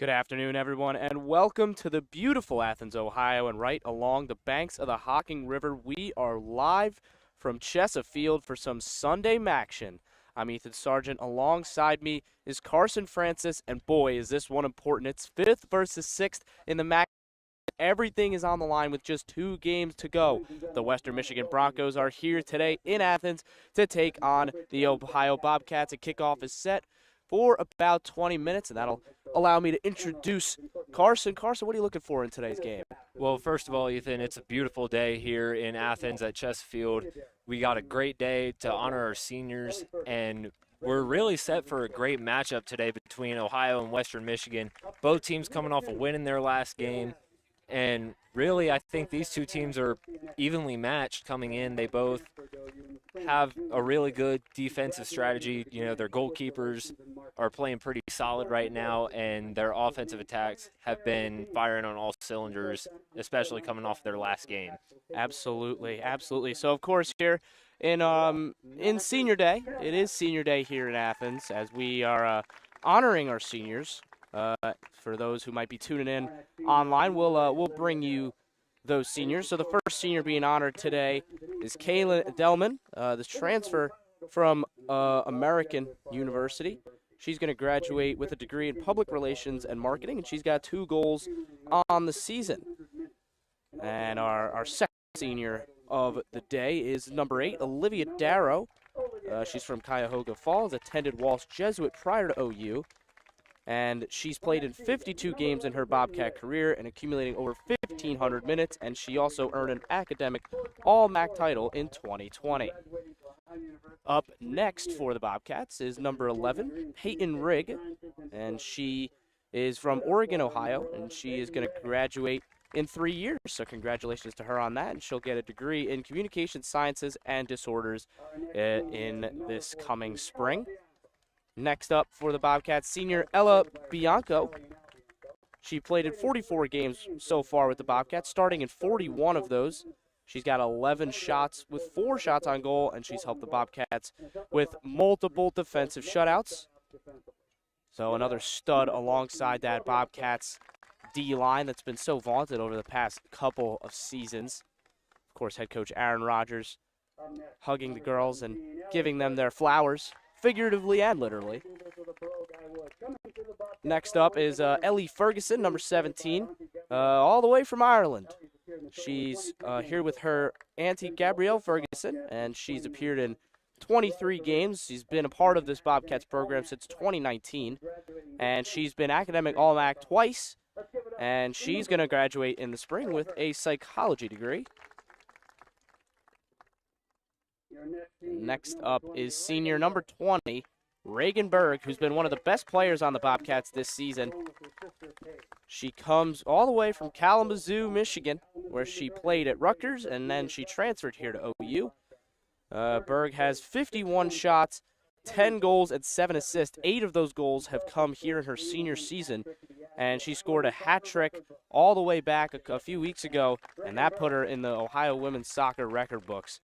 Good afternoon, everyone, and welcome to the beautiful Athens, Ohio, and right along the banks of the Hocking River. We are live from Chesapeake for some Sunday Maction. I'm Ethan Sargent. Alongside me is Carson Francis, and boy, is this one important. It's 5th versus 6th in the Mac. Everything is on the line with just 2 games to go. The Western Michigan Broncos are here today in Athens to take on the Ohio Bobcats. A kickoff is set for about 20 minutes, and that'll allow me to introduce Carson. Carson, what are you looking for in today's game? Well, first of all, Ethan, it's a beautiful day here in Athens at Chesapeake. We got a great day to honor our seniors, and we're really set for a great matchup today between Ohio and Western Michigan. Both teams coming off a win in their last game, and really I think these two teams are evenly matched coming in. They both have a really good defensive strategy. You know, their goalkeepers are playing pretty solid right now, and their offensive attacks have been firing on all cylinders, especially coming off their last game. Absolutely, absolutely. So, of course, here in Senior Day, it is Senior Day here in Athens, as we are honoring our seniors. For those who might be tuning in online, we'll bring you those seniors. So the first senior being honored today is Kayla Delman, this transfer from American University. She's going to graduate with a degree in public relations and marketing, and she's got 2 goals on the season. And our second senior of the day is number 8, Olivia Darrow. She's from Cuyahoga Falls, attended Walsh Jesuit prior to OU. And she's played in 52 games in her Bobcat career and accumulating over 1,500 minutes, and she also earned an academic All-MAC title in 2020. Up next for the Bobcats is number 11, Peyton Rigg, and she is from Oregon, Ohio, and she is going to graduate in 3 years. So congratulations to her on that, and she'll get a degree in communication sciences and disorders in this coming spring. Next up for the Bobcats, senior Ella Bianco. She played in 44 games so far with the Bobcats, starting in 41 of those. She's got 11 shots with 4 shots on goal, and she's helped the Bobcats with multiple defensive shutouts. So another stud alongside that Bobcats D-line that's been so vaunted over the past couple of seasons. Of course, head coach Aaron Rodgers hugging the girls and giving them their flowers, figuratively and literally. Next up is Ellie Ferguson, number 17, all the way from Ireland. She's here with her auntie Gabrielle Ferguson, and she's appeared in 23 games. She's been a part of this Bobcats program since 2019, and she's been academic All-MAC twice, and she's going to graduate in the spring with a psychology degree. Next up is senior number 20, Reagan Berg, who's been one of the best players on the Bobcats this season. She comes all the way from Kalamazoo, Michigan, where she played at Rutgers, and then she transferred here to OU. Berg has 51 shots, 10 goals, and 7 assists. 8 of those goals have come here in her senior season, and she scored a hat trick all the way back a few weeks ago, and that put her in the Ohio women's soccer record books.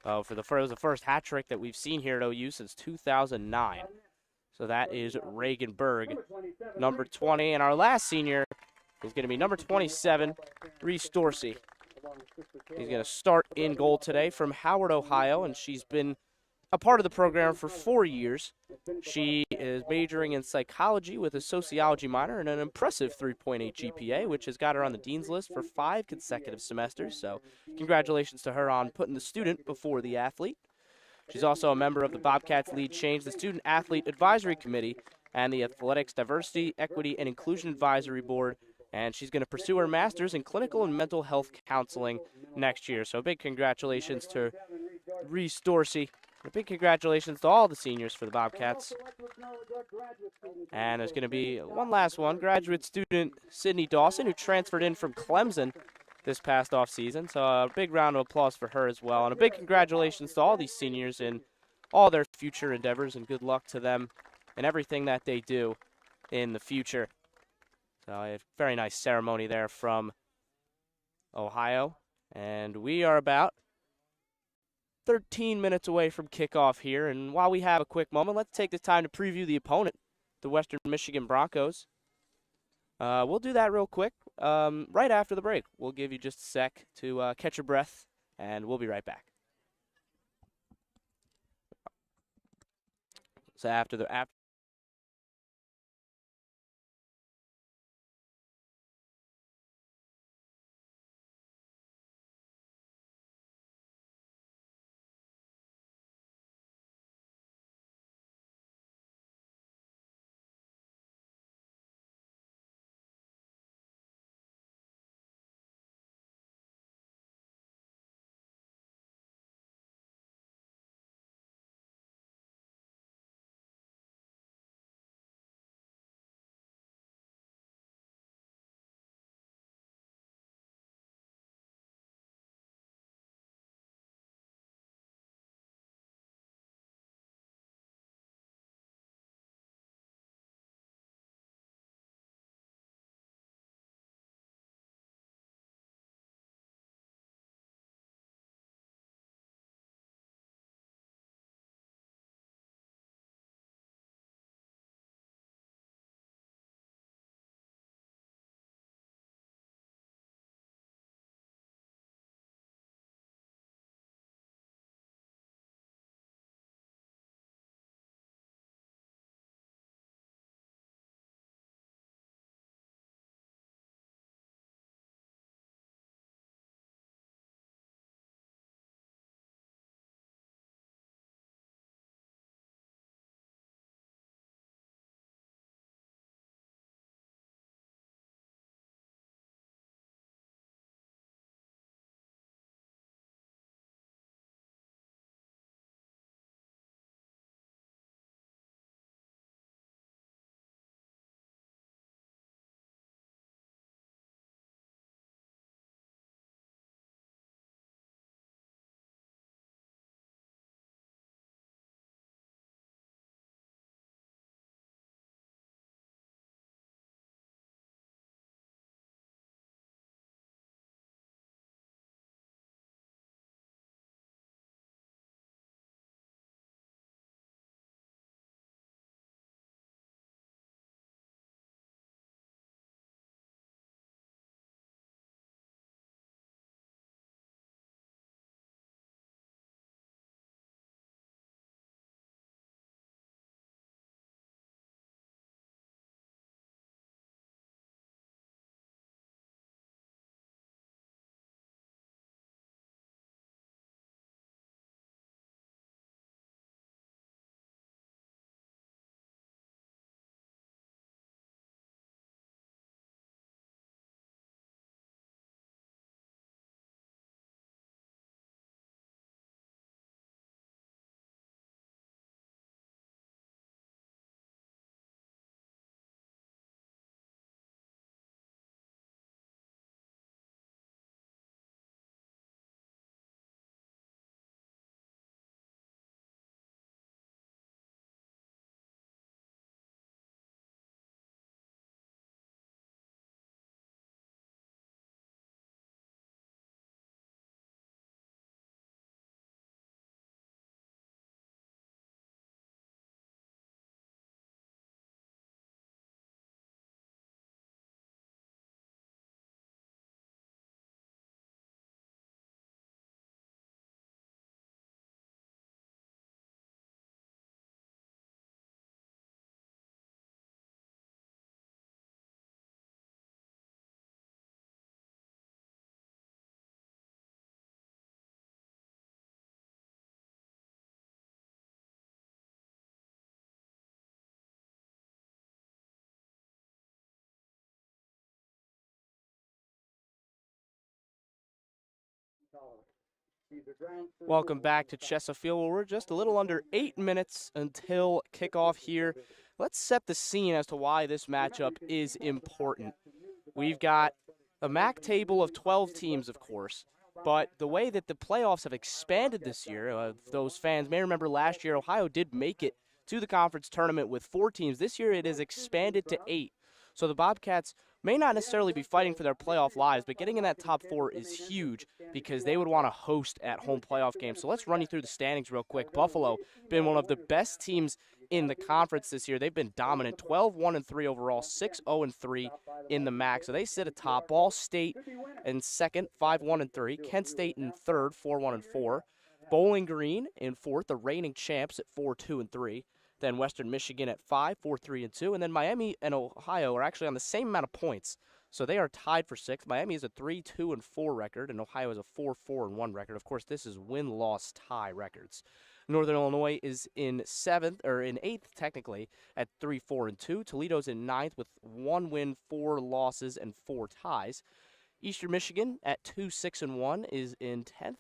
It was the first hat trick that we've seen here at OU since 2009. So that is Reagan Berg, number 20. And our last senior is going to be number 27, Reese Dorsey. He's going to start in goal today from Howard, Ohio, and she's been a part of the program for 4 years. She is majoring in psychology with a sociology minor and an impressive 3.8 GPA, which has got her on the dean's list for 5 consecutive semesters. So congratulations to her on putting the student before the athlete. She's also a member of the Bobcats Lead Change, the Student Athlete Advisory Committee, and the Athletics Diversity, Equity, and Inclusion Advisory Board. And she's going to pursue her master's in clinical and mental health counseling next year. So big congratulations to Reese Dorsey. A big congratulations to all the seniors for the Bobcats. And there's going to be one last one, graduate student Sydney Dawson, who transferred in from Clemson this past offseason. So a big round of applause for her as well. And a big congratulations to all these seniors in all their future endeavors, and good luck to them and everything that they do in the future. So a very nice ceremony there from Ohio. And we are about 13 minutes away from kickoff here, and while we have a quick moment, let's take this time to preview the opponent, the Western Michigan Broncos. We'll do that real quick. Right after the break, we'll give you just a sec to catch your breath, and we'll be right back. So after. Welcome back to Chesapeake. Well, we're just a little under 8 minutes until kickoff here. Let's set the scene as to why this matchup is important. We've got a MAC table of 12 teams, of course, but the way that the playoffs have expanded this year, those fans may remember last year Ohio did make it to the conference tournament with 4 teams. This year it has expanded to 8. So the Bobcats may not necessarily be fighting for their playoff lives, but getting in that top 4 is huge because they would want to host at home playoff games. So let's run you through the standings real quick. Buffalo been one of the best teams in the conference this year. They've been dominant, 12-1-3 overall, 6-0-3 in the MAC. So they sit atop. Ball State in second, 5-1-3. Kent State in third, 4-1-4. Bowling Green in fourth, the reigning champs at 4-2-3. Then Western Michigan at 5, 4-3-2. And then Miami and Ohio are actually on the same amount of points. So they are tied for sixth. Miami is a 3-2-4 record, and Ohio is a 4-4-1 record. Of course, this is win-loss tie records. Northern Illinois is in eighth technically at 3-4-2. Toledo's in ninth with 1 win, 4 losses, and 4 ties. Eastern Michigan at 2-6-1 is in 10th.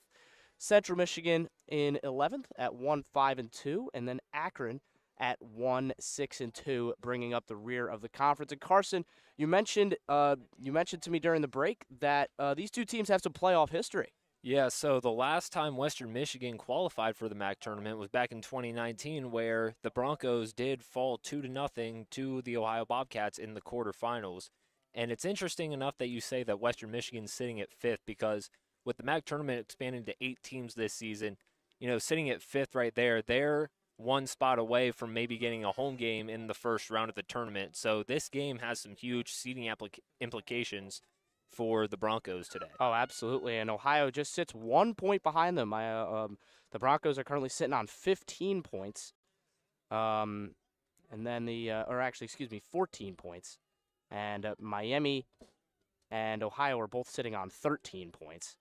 Central Michigan in 11th at 1-5-2, and then Akron at 1-6-2, bringing up the rear of the conference. And Carson, you mentioned to me during the break that these two teams have some playoff history. Yeah, so the last time Western Michigan qualified for the MAC tournament was back in 2019, where the Broncos did fall 2-0 to the Ohio Bobcats in the quarterfinals. And it's interesting enough that you say that Western Michigan's sitting at fifth, because with the MAC tournament expanding to 8 teams this season, sitting at fifth right there, they're one spot away from maybe getting a home game in the first round of the tournament. So this game has some huge seeding implications for the Broncos today. Oh, absolutely. And Ohio just sits 1 point behind them. The Broncos are currently sitting on 15 points. And then 14 points. And Miami and Ohio are both sitting on 13 points.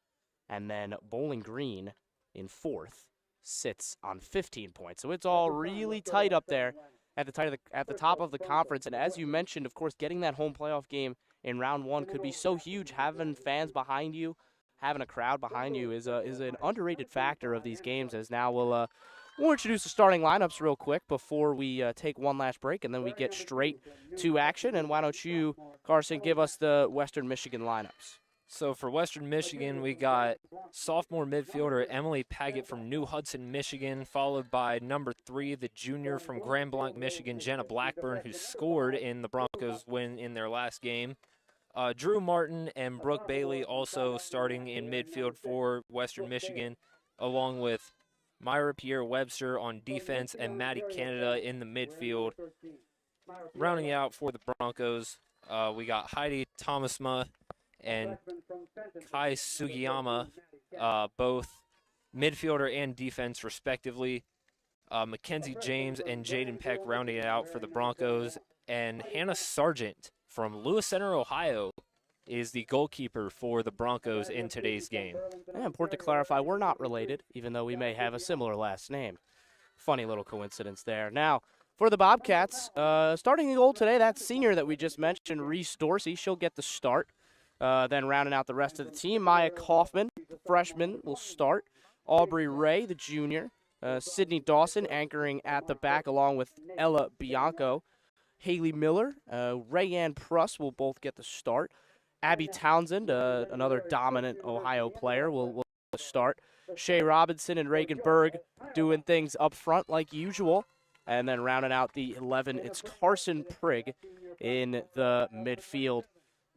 And then Bowling Green in fourth sits on 15 points. So it's all really tight up there at the top of the conference. And as you mentioned, of course, getting that home playoff game in round one could be so huge. Having fans behind you, having a crowd behind you is an underrated factor of these games. As now we'll introduce the starting lineups real quick before we take one last break, and then we get straight to action. And why don't you, Carson, give us the Western Michigan lineups? So for Western Michigan, we got sophomore midfielder Emily Paget from New Hudson, Michigan, followed by number 3, the junior from Grand Blanc, Michigan, Jenna Blackburn, who scored in the Broncos' win in their last game. Drew Martin and Brooke Bailey also starting in midfield for Western Michigan, along with Myra Pierre-Webster on defense and Maddie Canada in the midfield. Rounding out for the Broncos, we got Heidi Thomasma and Kai Sugiyama, both midfielder and defense respectively. Mackenzie James and Jaden Peck rounding it out for the Broncos. And Hannah Sargent from Lewis Center, Ohio, is the goalkeeper for the Broncos in today's game. Yeah, important to clarify, we're not related, even though we may have a similar last name. Funny little coincidence there. Now, for the Bobcats, starting the goal today, that senior that we just mentioned, Reese Dorsey, she'll get the start. Then rounding out the rest of the team, Maya Kaufman, the freshman, will start. Aubrey Ray, the junior. Sydney Dawson anchoring at the back along with Ella Bianco. Haley Miller, Rayanne Pruss will both get the start. Abby Townsend, another dominant Ohio player, will start. Shay Robinson and Reagan Berg doing things up front like usual. And then rounding out the 11, it's Carson Prigg in the midfield.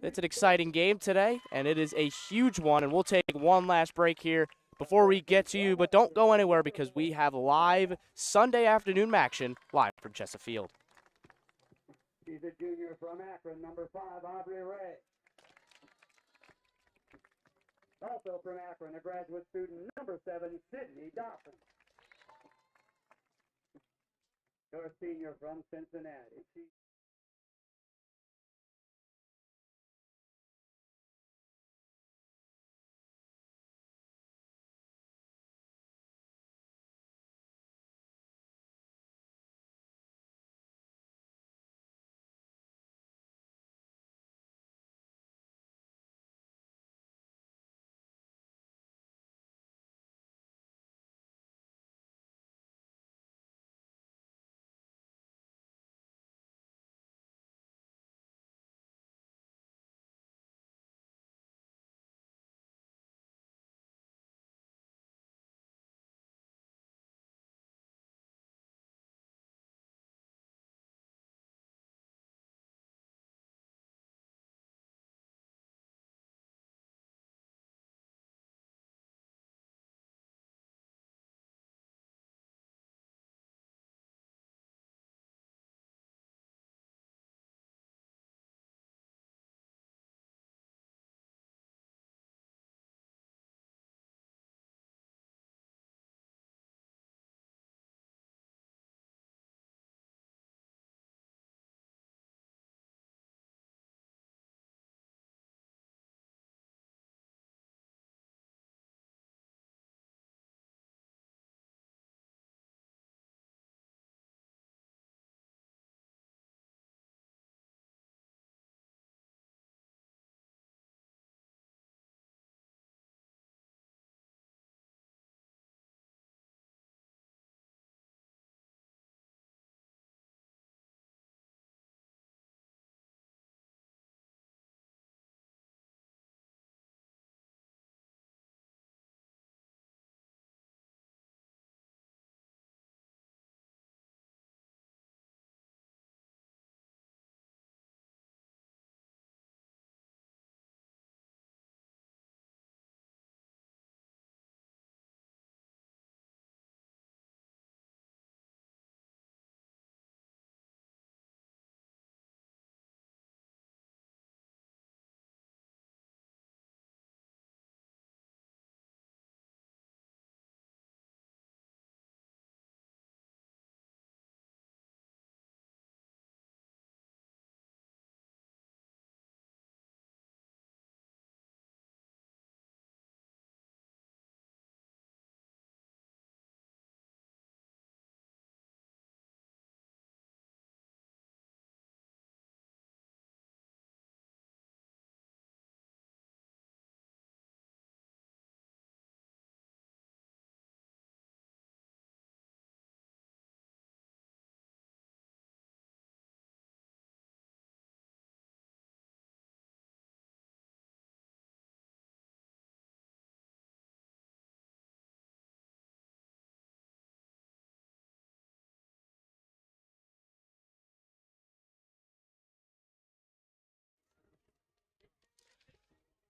It's an exciting game today, and it is a huge one. And we'll take one last break here before we get to you. But don't go anywhere, because we have live Sunday afternoon action live from Chesapeake. She's a junior from Akron, number 5, Aubrey Ray. Also from Akron, a graduate student, number 7, Sydney Dawson. Your senior from Cincinnati.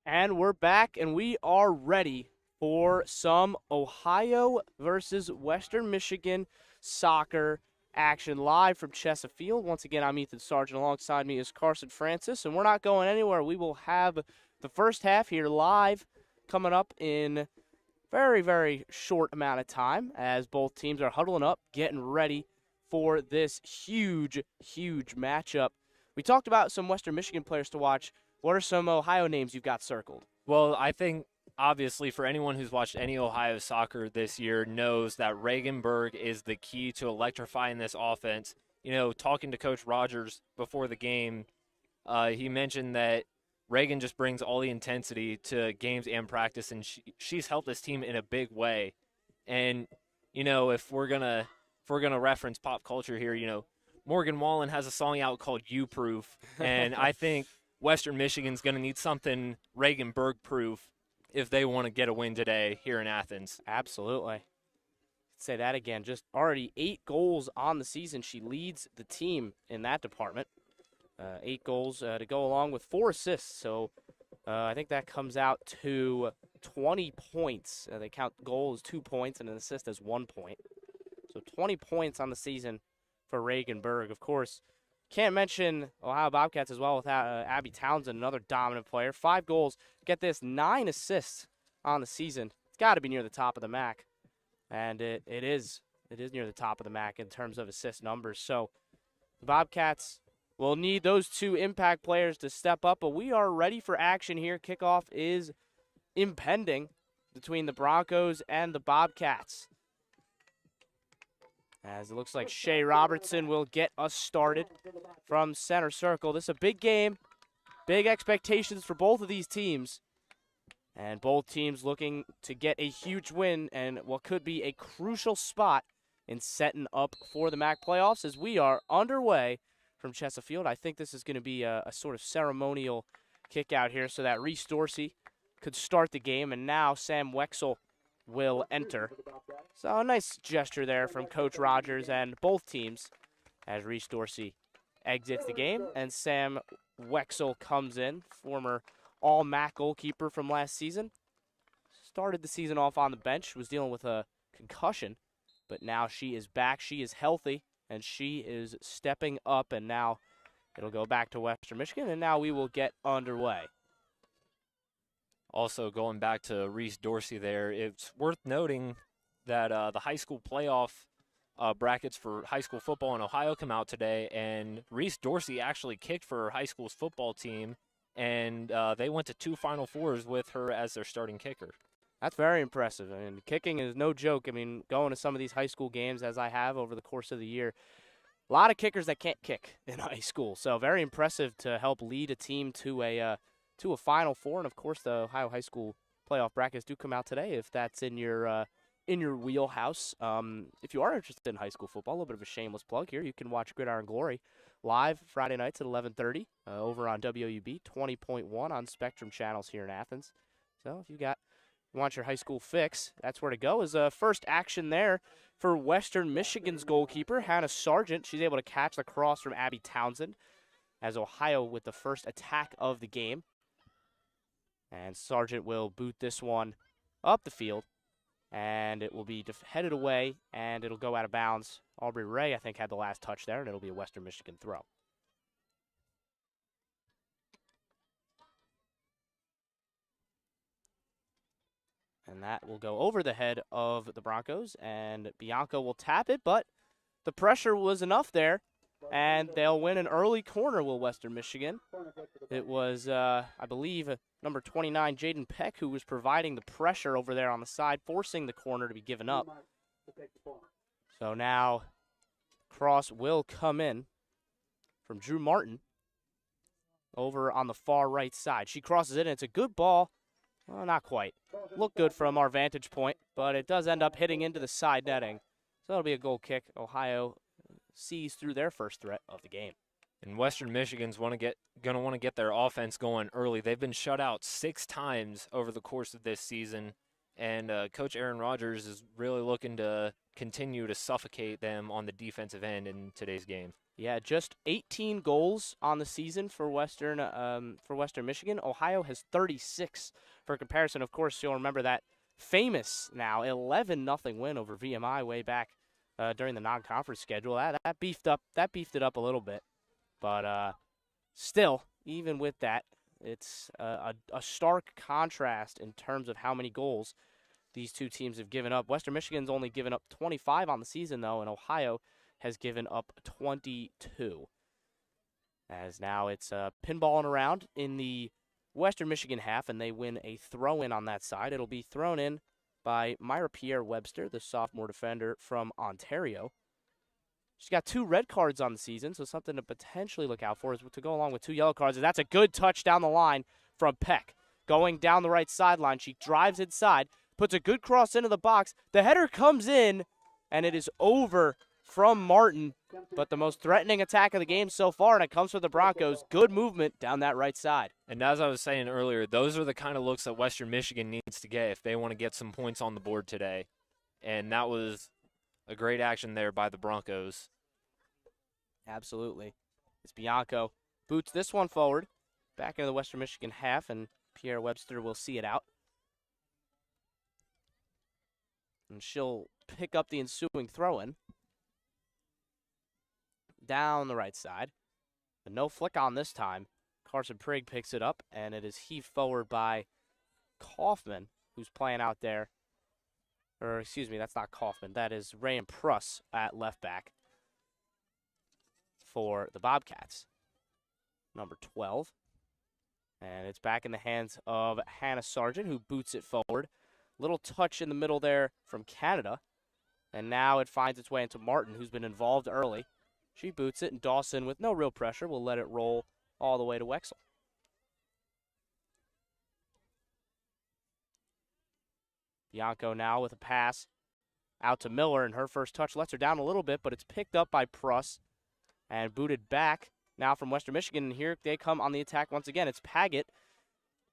And we're back, and we are ready for some Ohio versus Western Michigan soccer action live from Chesapeake. Once again, I'm Ethan Sargent. Alongside me is Carson Francis, and we're not going anywhere. We will have the first half here live coming up in very, very short amount of time as both teams are huddling up, getting ready for this huge, huge matchup. We talked about some Western Michigan players to watch. What are some Ohio names you've got circled? Well, I think obviously for anyone who's watched any Ohio soccer this year knows that Reagan Berg is the key to electrifying this offense. You know, talking to Coach Rogers before the game, he mentioned that Reagan just brings all the intensity to games and practice, and she's helped this team in a big way. And you know, if we're gonna reference pop culture here, you know, Morgan Wallen has a song out called "You Proof," and I think Western Michigan's going to need something Reagan Berg proof if they want to get a win today here in Athens. Absolutely. Say that again. Just already 8 goals on the season. She leads the team in that department. 8 goals to go along with 4 assists. So I think that comes out to 20 points. They count goal as 2 points and an assist as 1 point. So 20 points on the season for Reagan Berg. Of course, can't mention Ohio Bobcats as well without Abby Townsend, another dominant player. 5 goals. Get this, 9 assists on the season. It's got to be near the top of the MAC. And it is. It is near the top of the MAC in terms of assist numbers. So the Bobcats will need those 2 impact players to step up. But we are ready for action here. Kickoff is impending between the Broncos and the Bobcats. As it looks like Shea Robertson will get us started from center circle. This is a big game, big expectations for both of these teams. And both teams looking to get a huge win and what could be a crucial spot in setting up for the MAC playoffs as we are underway from Chesapeake. I think this is going to be a sort of ceremonial kick out here so that Reese Dorsey could start the game. And now Sam Wexel will enter. So a nice gesture there from Coach Rogers and both teams as Reese Dorsey exits the game and Sam Wexel comes in, former All-MAC goalkeeper from last season. Started the season off on the bench, was dealing with a concussion, but now she is back, she is healthy, and she is stepping up, and now it'll go back to Western Michigan, and now we will get underway. Also, going back to Reese Dorsey there, it's worth noting that the high school playoff brackets for high school football in Ohio come out today, and Reese Dorsey actually kicked for her high school's football team, and they went to 2 Final Fours with her as their starting kicker. That's very impressive. I mean, kicking is no joke. I mean, going to some of these high school games, as I have over the course of the year, a lot of kickers that can't kick in high school. So very impressive to help lead a team to a Final Four. And, of course, the Ohio high school playoff brackets do come out today if that's in your wheelhouse. If you are interested in high school football, a little bit of a shameless plug here, you can watch Gridiron Glory live Friday nights at 11:30 over on WUB 20.1 on Spectrum channels here in Athens. So if you want your high school fix, that's where to go. Is first action there for Western Michigan's goalkeeper, Hannah Sargent. She's able to catch the cross from Abby Townsend as Ohio with the first attack of the game. And Sargent will boot this one up the field. And it will be headed away, and it'll go out of bounds. Aubrey Ray, I think, had the last touch there, and it'll be a Western Michigan throw. And that will go over the head of the Broncos, and Bianco will tap it, but the pressure was enough there, and they'll win an early corner, will Western Michigan. It was, I believe, number 29, Jaden Peck, who was providing the pressure over there on the side, forcing the corner to be given up. So now cross will come in from Drew Martin over on the far right side. She crosses it, and it's a good ball. Well, not quite. Looked good from our vantage point, but it does end up hitting into the side netting. So it'll be a goal kick. Ohio sees through their first threat of the game. And Western Michigan's going to want to get their offense going early. They've been shut out 6 times over the course of this season, and Coach Aaron Rodgers is really looking to continue to suffocate them on the defensive end in today's game. Yeah, just 18 goals on the season for Western Michigan. Ohio has 36. For comparison, of course, you'll remember that famous now 11-0 win over VMI way back during the non-conference schedule. That beefed it up a little bit, but still, even with that, it's a stark contrast in terms of how many goals these two teams have given up. Western Michigan's only given up 25 on the season, though, and Ohio has given up 22. As now it's pinballing around in the Western Michigan half, and they win a throw-in on that side. It'll be thrown in by Myra Pierre-Webster, the sophomore defender from Ontario. She's got 2 red cards on the season, so something to potentially look out for is to go along with 2 yellow cards. And that's a good touch down the line from Peck. Going down the right sideline, she drives inside, puts a good cross into the box. The header comes in, and it is over from Martin. But the most threatening attack of the game so far, and it comes from the Broncos. Good movement down that right side. And as I was saying earlier, those are the kind of looks that Western Michigan needs to get if they want to get some points on the board today. And that was a great action there by the Broncos. Absolutely. As Bianco boots this one forward, back into the Western Michigan half, and Pierre Webster will see it out. And she'll pick up the ensuing throw-in down the right side. But no flick on this time. Carson Prigg picks it up, and it is heaved forward by Kaufman, who's playing out there. Or, excuse me, that's not Kaufman. That is Rayan Pruss at left back for the Bobcats. Number 12. And it's back in the hands of Hannah Sargent, who boots it forward. Little touch in the middle there from Canada. And now it finds its way into Martin, who's been involved early. She boots it, and Dawson, with no real pressure, will let it roll all the way to Wexel. Bianco now with a pass out to Miller, and her first touch lets her down a little bit, but it's picked up by Pruss and booted back now from Western Michigan, and here they come on the attack once again. It's Paget.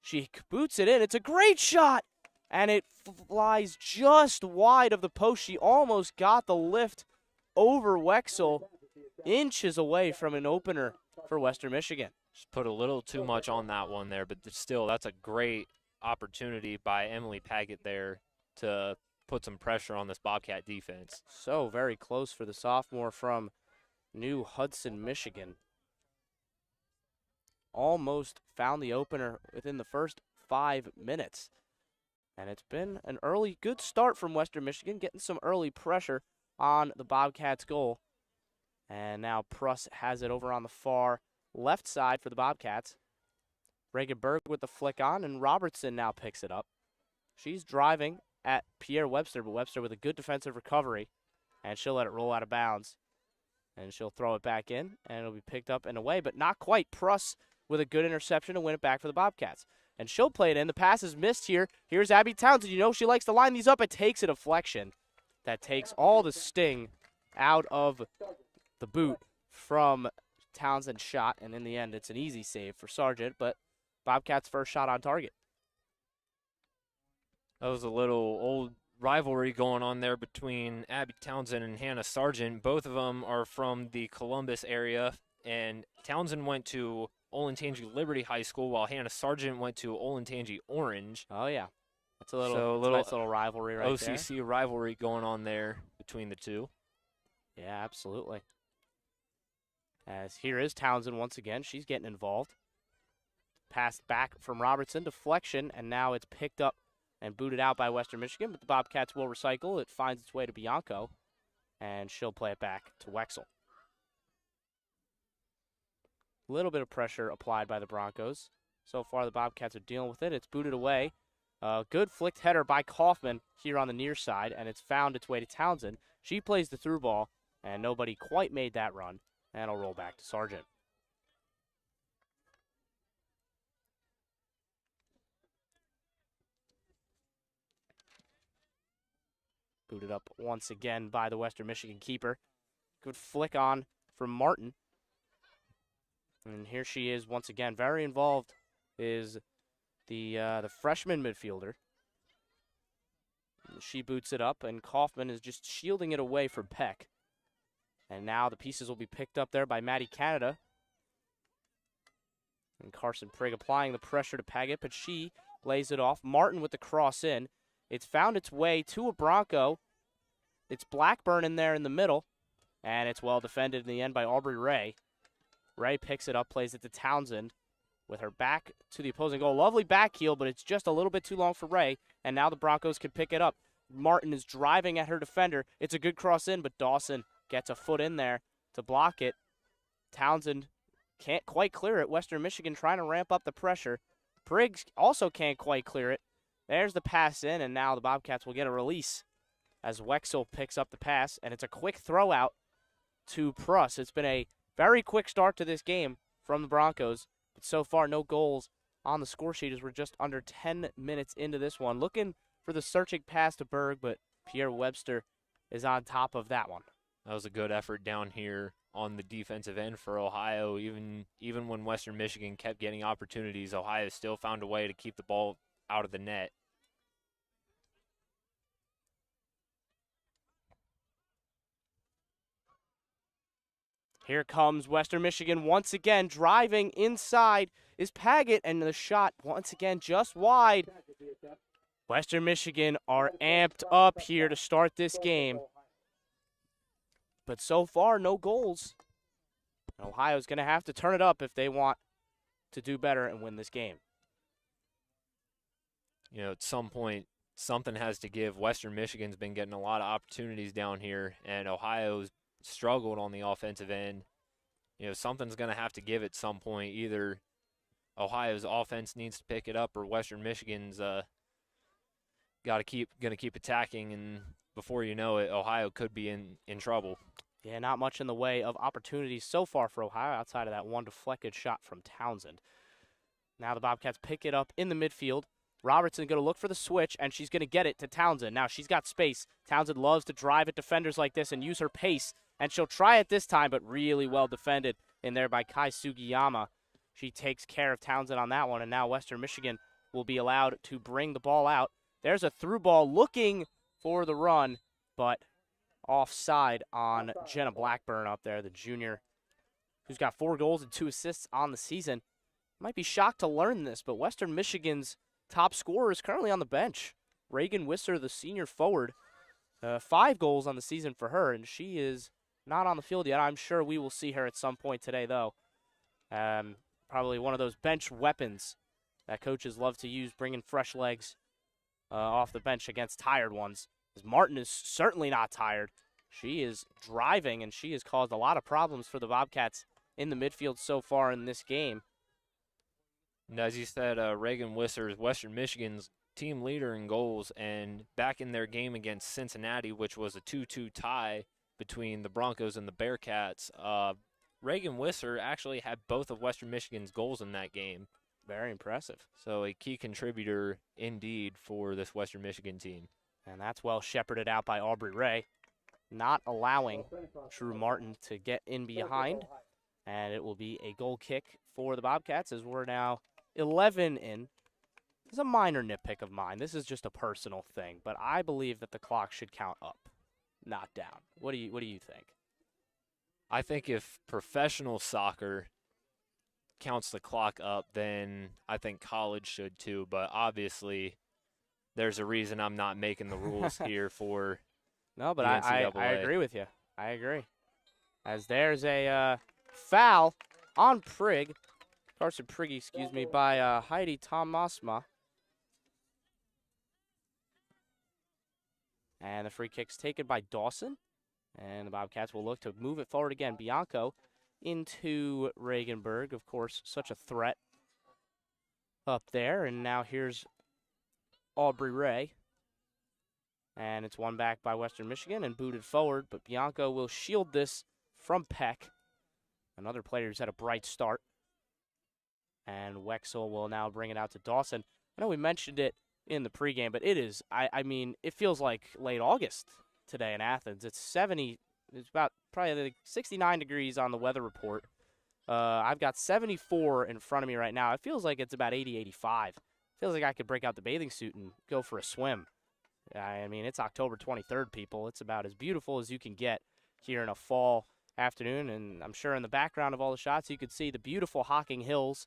She boots it in. It's a great shot, and it flies just wide of the post. She almost got the lift over Wexel, inches away from an opener for Western Michigan. Just put a little too much on that one there, but still, that's a great opportunity by Emily Paget there to put some pressure on this Bobcat defense. So very close for the sophomore from New Hudson, Michigan. Almost found the opener within the first 5 minutes. And it's been an early good start from Western Michigan, getting some early pressure on the Bobcats' goal. And now Pruss has it over on the far left side for the Bobcats. Reagan Berg with the flick on, and Robertson now picks it up. She's driving at Pierre Webster, but Webster with a good defensive recovery, and she'll let it roll out of bounds. And she'll throw it back in, and it'll be picked up and away, but not quite. Pruss with a good interception to win it back for the Bobcats. And she'll play it in. The pass is missed here. Here's Abby Townsend. You know she likes to line these up. It takes a deflection that takes all the sting out of the boot from Townsend's shot, and in the end, it's an easy save for Sargent, but Bobcats' first shot on target. That was a little old rivalry going on there between Abby Townsend and Hannah Sargent. Both of them are from the Columbus area, and Townsend went to Olentangy Liberty High School, while Hannah Sargent went to Olentangy Orange. Oh, yeah. That's a nice little rivalry right there. OCC rivalry going on there between the two. Yeah, absolutely. As here is Townsend once again. She's getting involved. Passed back from Robertson, deflection, and now it's picked up and booted out by Western Michigan, but the Bobcats will recycle. It finds its way to Bianco, and she'll play it back to Wexel. A little bit of pressure applied by the Broncos. So far, the Bobcats are dealing with it. It's booted away. Good flicked header by Kaufman here on the near side, and it's found its way to Townsend. She plays the through ball, and nobody quite made that run, and it'll roll back to Sargent. Booted up once again by the Western Michigan keeper. Good flick on from Martin. And here she is once again. Very involved is the freshman midfielder. She boots it up, and Kaufman is just shielding it away from Peck. And now the pieces will be picked up there by Maddie Canada. And Carson Prigg applying the pressure to Paget, but she lays it off. Martin with the cross in. It's found its way to a Bronco. It's Blackburn in there in the middle. And it's well defended in the end by Aubrey Ray. Ray picks it up, plays it to Townsend with her back to the opposing goal. Lovely back heel, but it's just a little bit too long for Ray. And now the Broncos can pick it up. Martin is driving at her defender. It's a good cross in, but Dawson gets a foot in there to block it. Townsend can't quite clear it. Western Michigan trying to ramp up the pressure. Briggs also can't quite clear it. There's the pass in, and now the Bobcats will get a release as Wexel picks up the pass, and it's a quick throw out to Pruss. It's been a very quick start to this game from the Broncos, but so far no goals on the score sheet as we're just under 10 minutes into this one. Looking for the searching pass to Berg, but Pierre Webster is on top of that one. That was a good effort down here on the defensive end for Ohio. Even when Western Michigan kept getting opportunities, Ohio still found a way to keep the ball out of the net. Here comes Western Michigan once again. Driving inside is Paget, and the shot once again just wide. Western Michigan are amped up here to start this game. But so far, no goals. Ohio's going to have to turn it up if they want to do better and win this game. You know, at some point, something has to give. Western Michigan's been getting a lot of opportunities down here, and Ohio's struggled on the offensive end. You know, something's going to have to give at some point. Either Ohio's offense needs to pick it up, or Western Michigan's going to keep attacking, and before you know it, Ohio could be in trouble. Yeah, not much in the way of opportunities so far for Ohio outside of that one deflected shot from Townsend. Now the Bobcats pick it up in the midfield. Robertson going to look for the switch, and she's going to get it to Townsend. Now she's got space. Townsend loves to drive at defenders like this and use her pace, and she'll try it this time, but really well defended in there by Kai Sugiyama. She takes care of Townsend on that one, and now Western Michigan will be allowed to bring the ball out. There's a through ball looking for the run, but offside on Jenna Blackburn up there, the junior who's got 4 goals and 2 assists on the season. Might be shocked to learn this, but Western Michigan's top scorer is currently on the bench. Reagan Wisser, the senior forward, 5 goals on the season for her, and she is not on the field yet. I'm sure we will see her at some point today, though. Probably one of those bench weapons that coaches love to use, bringing fresh legs off the bench against tired ones. As Martin is certainly not tired. She is driving, and she has caused a lot of problems for the Bobcats in the midfield so far in this game. And as you said, Reagan Wisser is Western Michigan's team leader in goals, and back in their game against Cincinnati, which was a 2-2 tie between the Broncos and the Bearcats, Reagan Wisser actually had both of Western Michigan's goals in that game. Very impressive. So a key contributor indeed for this Western Michigan team. And that's well shepherded out by Aubrey Ray, not allowing Drew Martin to get in behind. And it will be a goal kick for the Bobcats as we're now 11 in. This is a minor nitpick of mine. This is just a personal thing, but I believe that the clock should count up, not down. What do you think? I think if professional soccer counts the clock up, then I think college should too. But obviously, there's a reason I'm not making the rules here for No, but the I NCAA. agree with you. I agree. As there's a foul on Carson Prigg, by Heidi Tomasma. And the free kick's taken by Dawson. And the Bobcats will look to move it forward again. Bianco into Regenberg, of course, such a threat up there. And now here's Aubrey Ray. And it's won back by Western Michigan and booted forward. But Bianco will shield this from Peck. Another player who's had a bright start. And Wexel will now bring it out to Dawson. I know we mentioned it in the pregame, but it is, I mean, it feels like late August today in Athens. It's about probably like 69 degrees on the weather report. I've got 74 in front of me right now. It feels like it's about 80, 85. Feels like I could break out the bathing suit and go for a swim. I mean, it's October 23rd, people. It's about as beautiful as you can get here in a fall afternoon, and I'm sure in the background of all the shots you could see the beautiful Hocking Hills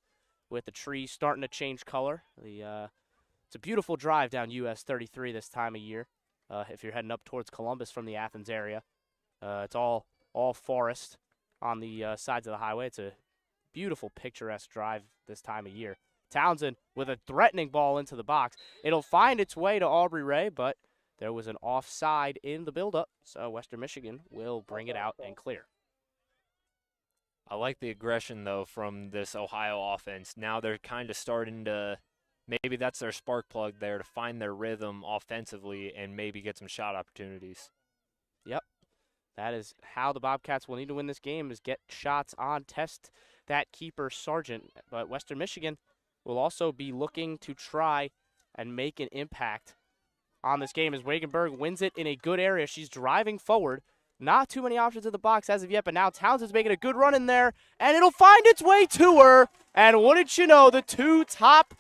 with the trees starting to change color. It's a beautiful drive down US 33 this time of year. If you're heading up towards Columbus from the Athens area, it's all forest on the sides of the highway. It's a beautiful, picturesque drive this time of year. Townsend with a threatening ball into the box. It'll find its way to Aubrey Ray, but there was an offside in the buildup, so Western Michigan will bring it out and clear. I like the aggression, though, from this Ohio offense. Now they're kind of starting to, maybe that's their spark plug there to find their rhythm offensively and maybe get some shot opportunities. Yep. That is how the Bobcats will need to win this game, is get shots on, test that keeper Sargent. But Western Michigan will also be looking to try and make an impact on this game as Wagenberg wins it in a good area. She's driving forward. Not too many options in the box as of yet, but now Townsend's making a good run in there, and it'll find its way to her. And wouldn't you know, the two top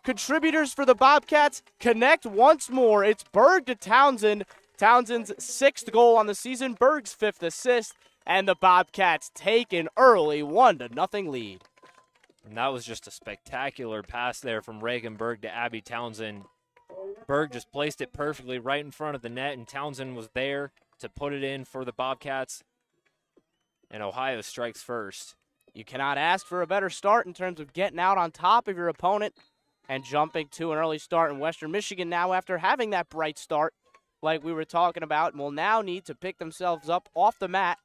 contributors for the Bobcats connect once more. It's Berg to Townsend. Townsend's 6th goal on the season, Berg's 5th assist, and the Bobcats take an early 1-0 lead. And that was just a spectacular pass there from Reagan Berg to Abby Townsend. Berg just placed it perfectly right in front of the net, and Townsend was there to put it in for the Bobcats. And Ohio strikes first. You cannot ask for a better start in terms of getting out on top of your opponent and jumping to an early start. In Western Michigan now, after having that bright start like we were talking about, will now need to pick themselves up off the mat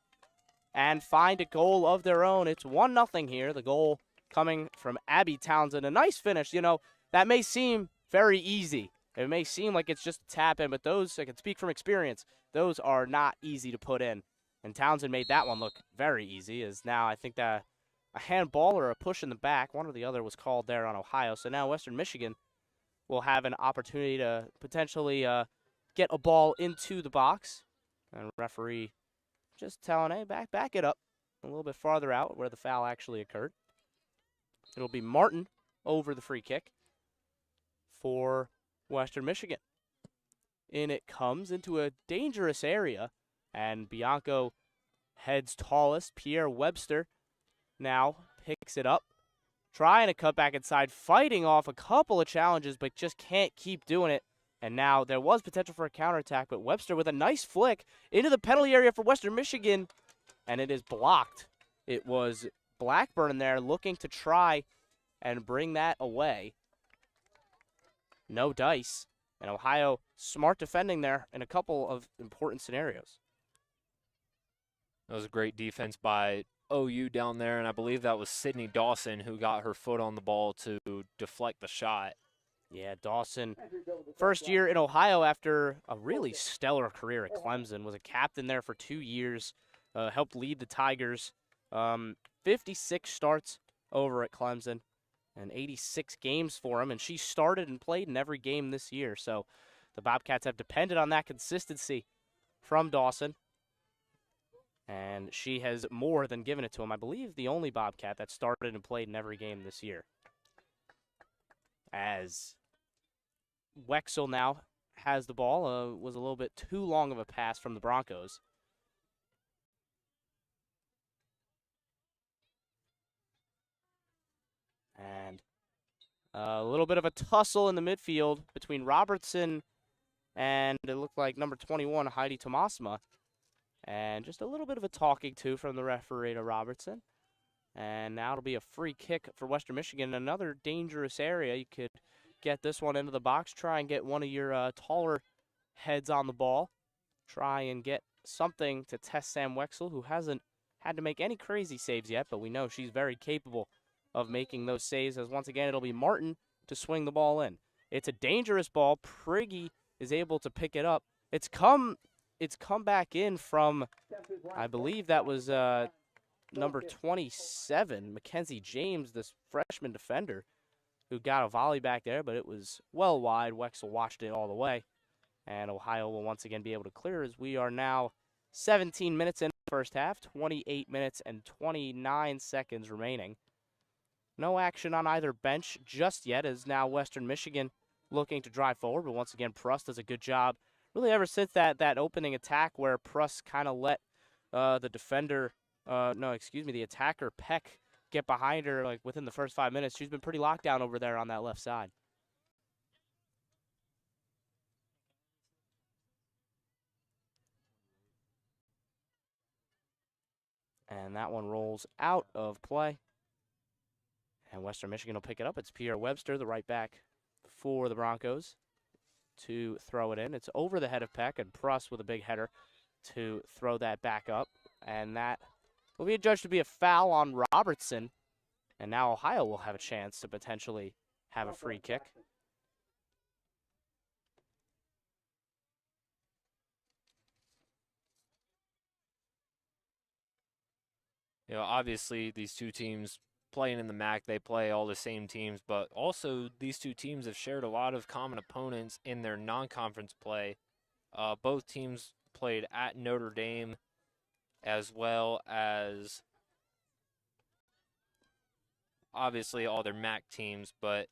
and find a goal of their own. It's 1-0 here. The goal coming from Abby Townsend. A nice finish. You know, that may seem very easy. It may seem like it's just a tap in, but those, I can speak from experience, those are not easy to put in. And Townsend made that one look very easy, as now I think that a handball or a push in the back, one or the other, was called there on Ohio. So now Western Michigan will have an opportunity to potentially get a ball into the box. And referee just telling, hey, back it up a little bit farther out where the foul actually occurred. It'll be Martin over the free kick for Western Michigan. In it comes into a dangerous area, and Bianco heads tallest. Pierre Webster now picks it up, trying to cut back inside, fighting off a couple of challenges, but just can't keep doing it. And now there was potential for a counterattack, but Webster with a nice flick into the penalty area for Western Michigan, and it is blocked. It was Blackburn there looking to try and bring that away. No dice. And Ohio, smart defending there in a couple of important scenarios. That was a great defense by OU down there, and I believe that was Sydney Dawson who got her foot on the ball to deflect the shot. Yeah, Dawson, first year in Ohio after a really stellar career at Clemson, was a captain there for 2 years, helped lead the Tigers. 56 starts over at Clemson and 86 games for him, and she started and played in every game this year. So the Bobcats have depended on that consistency from Dawson, and she has more than given it to him. I believe the only Bobcat that started and played in every game this year. As Wexel now has the ball, was a little bit too long of a pass from the Broncos. And a little bit of a tussle in the midfield between Robertson and it looked like number 21, Heidi Tomasma. And just a little bit of a talking to from the referee to Robertson. And now it'll be a free kick for Western Michigan. Another dangerous area. You could get this one into the box, try and get one of your taller heads on the ball. Try and get something to test Sam Wexel, who hasn't had to make any crazy saves yet, but we know she's very capable of making those saves, as once again it'll be Martin to swing the ball in. It's a dangerous ball. Prigge is able to pick it up. It's come back in from, I believe that was number 27, Mackenzie James, this freshman defender, who got a volley back there, but it was well wide. Wexel watched it all the way, and Ohio will once again be able to clear, as we are now 17 minutes in the first half, 28 minutes and 29 seconds remaining. No action on either bench just yet, as now Western Michigan looking to drive forward, but once again, Pruss does a good job. Really ever since that opening attack where Pruss kind of let the defender no, excuse me, the attacker Peck get behind her like within the first 5 minutes. She's been pretty locked down over there on that left side. And that one rolls out of play. And Western Michigan will pick it up. It's Pierre Webster, the right back for the Broncos, to throw it in. It's over the head of Peck, and Pruss with a big header to throw that back up. And that will be adjudged to be a foul on Robertson. And now Ohio will have a chance to potentially have a free kick. You know, obviously these two teams playing in the MAC, they play all the same teams, but also these two teams have shared a lot of common opponents in their non-conference play. Both teams played at Notre Dame as well as obviously all their MAC teams, but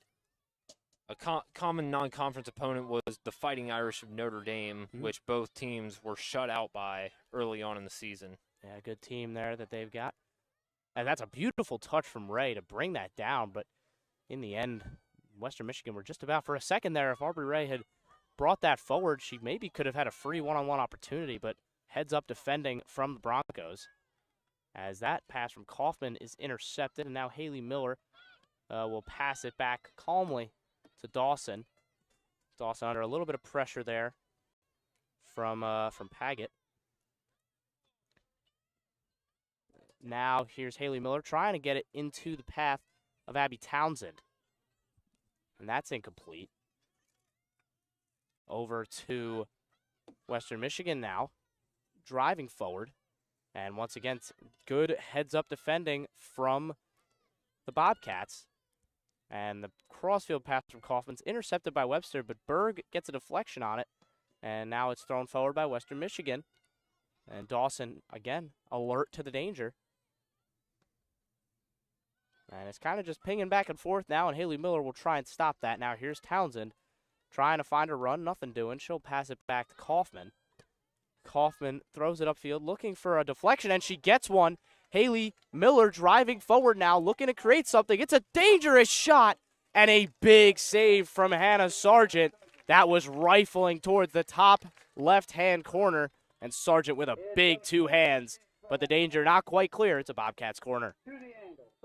a common non-conference opponent was the Fighting Irish of Notre Dame, which both teams were shut out by early on in the season. Yeah, good team there that they've got. And that's a beautiful touch from Ray to bring that down, but in the end, Western Michigan were just about for a second there. If Aubrey Ray had brought that forward, she maybe could have had a free one-on-one opportunity, but heads up defending from the Broncos. As that pass from Kaufman is intercepted, and now Haley Miller will pass it back calmly to Dawson. Dawson under a little bit of pressure there from Paget. Now here's Haley Miller trying to get it into the path of Abby Townsend. And that's incomplete. Over to Western Michigan now, driving forward. And once again, good heads-up defending from the Bobcats. And the crossfield pass from Kaufman's intercepted by Webster, but Berg gets a deflection on it. And now it's thrown forward by Western Michigan. And Dawson, again, alert to the danger. And it's kind of just pinging back and forth now, and Haley Miller will try and stop that. Now here's Townsend trying to find a run, nothing doing. She'll pass it back to Kaufman. Kaufman throws it upfield, looking for a deflection, and she gets one. Haley Miller driving forward now, looking to create something. It's a dangerous shot, and a big save from Hannah Sargent. That was rifling towards the top left-hand corner, and Sargent with a big two hands. But the danger not quite clear. It's a Bobcats corner.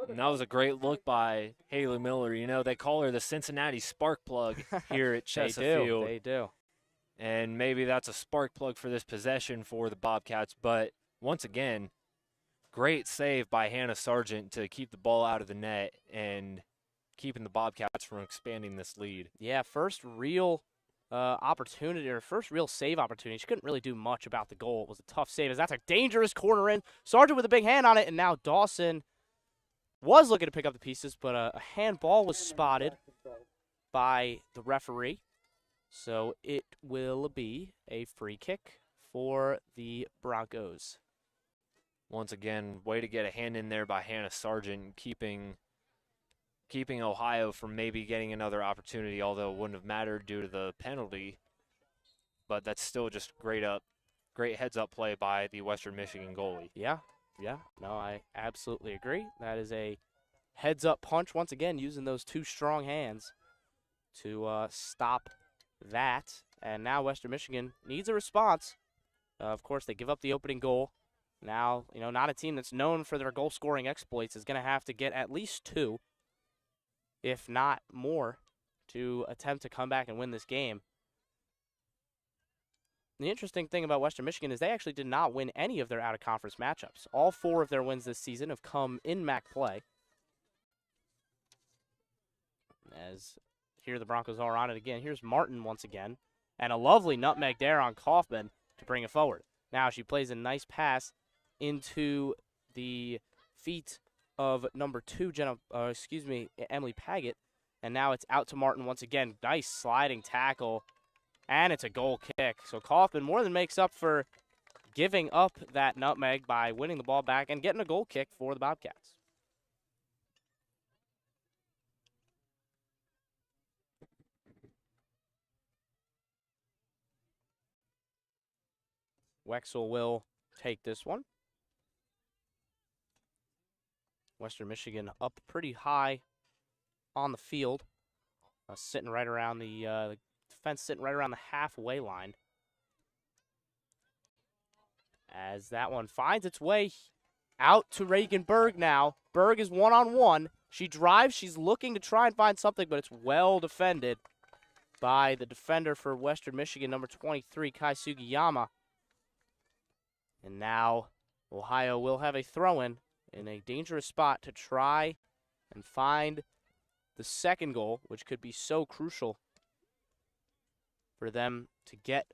And that was a great look by Haley Miller. You know, they call her the Cincinnati spark plug here at Chesapeake. They do. And maybe that's a spark plug for this possession for the Bobcats. But once again, great save by Hannah Sargent to keep the ball out of the net and keeping the Bobcats from expanding this lead. Yeah, first real opportunity, or first real save opportunity. She couldn't really do much about the goal. It was a tough save, as that's a dangerous corner in. Sargent with a big hand on it, and now Dawson was looking to pick up the pieces, but a handball was spotted by the referee. So it will be a free kick for the Broncos. Once again, way to get a hand in there by Hannah Sargent, keeping Ohio from maybe getting another opportunity, although it wouldn't have mattered due to the penalty. But that's still just great heads-up play by the Western Michigan goalie. Yeah, no, I absolutely agree. That is a heads-up punch, once again, using those two strong hands to stop that. And now Western Michigan needs a response. Of course, they give up the opening goal. Now, not a team that's known for their goal-scoring exploits is going to have to get at least two, if not more, to attempt to come back and win this game. The interesting thing about Western Michigan is they actually did not win any of their out-of-conference matchups. All four of their wins this season have come in MAC play. As here the Broncos are on it again. Here's Martin once again. And a lovely nutmeg there on Kaufman to bring it forward. Now she plays a nice pass into the feet of number 2, Emily Paget. And now it's out to Martin once again. Nice sliding tackle. And it's a goal kick. So Kaufman more than makes up for giving up that nutmeg by winning the ball back and getting a goal kick for the Bobcats. Wexel will take this one. Western Michigan up pretty high on the field, sitting right around the defense, sitting right around the halfway line. As that one finds its way out to Reagan Berg now. Berg is one-on-one. She drives. She's looking to try and find something, but it's well defended by the defender for Western Michigan, number 23, Kai Sugiyama. And now Ohio will have a throw-in a dangerous spot to try and find the second goal, which could be so crucial for them to get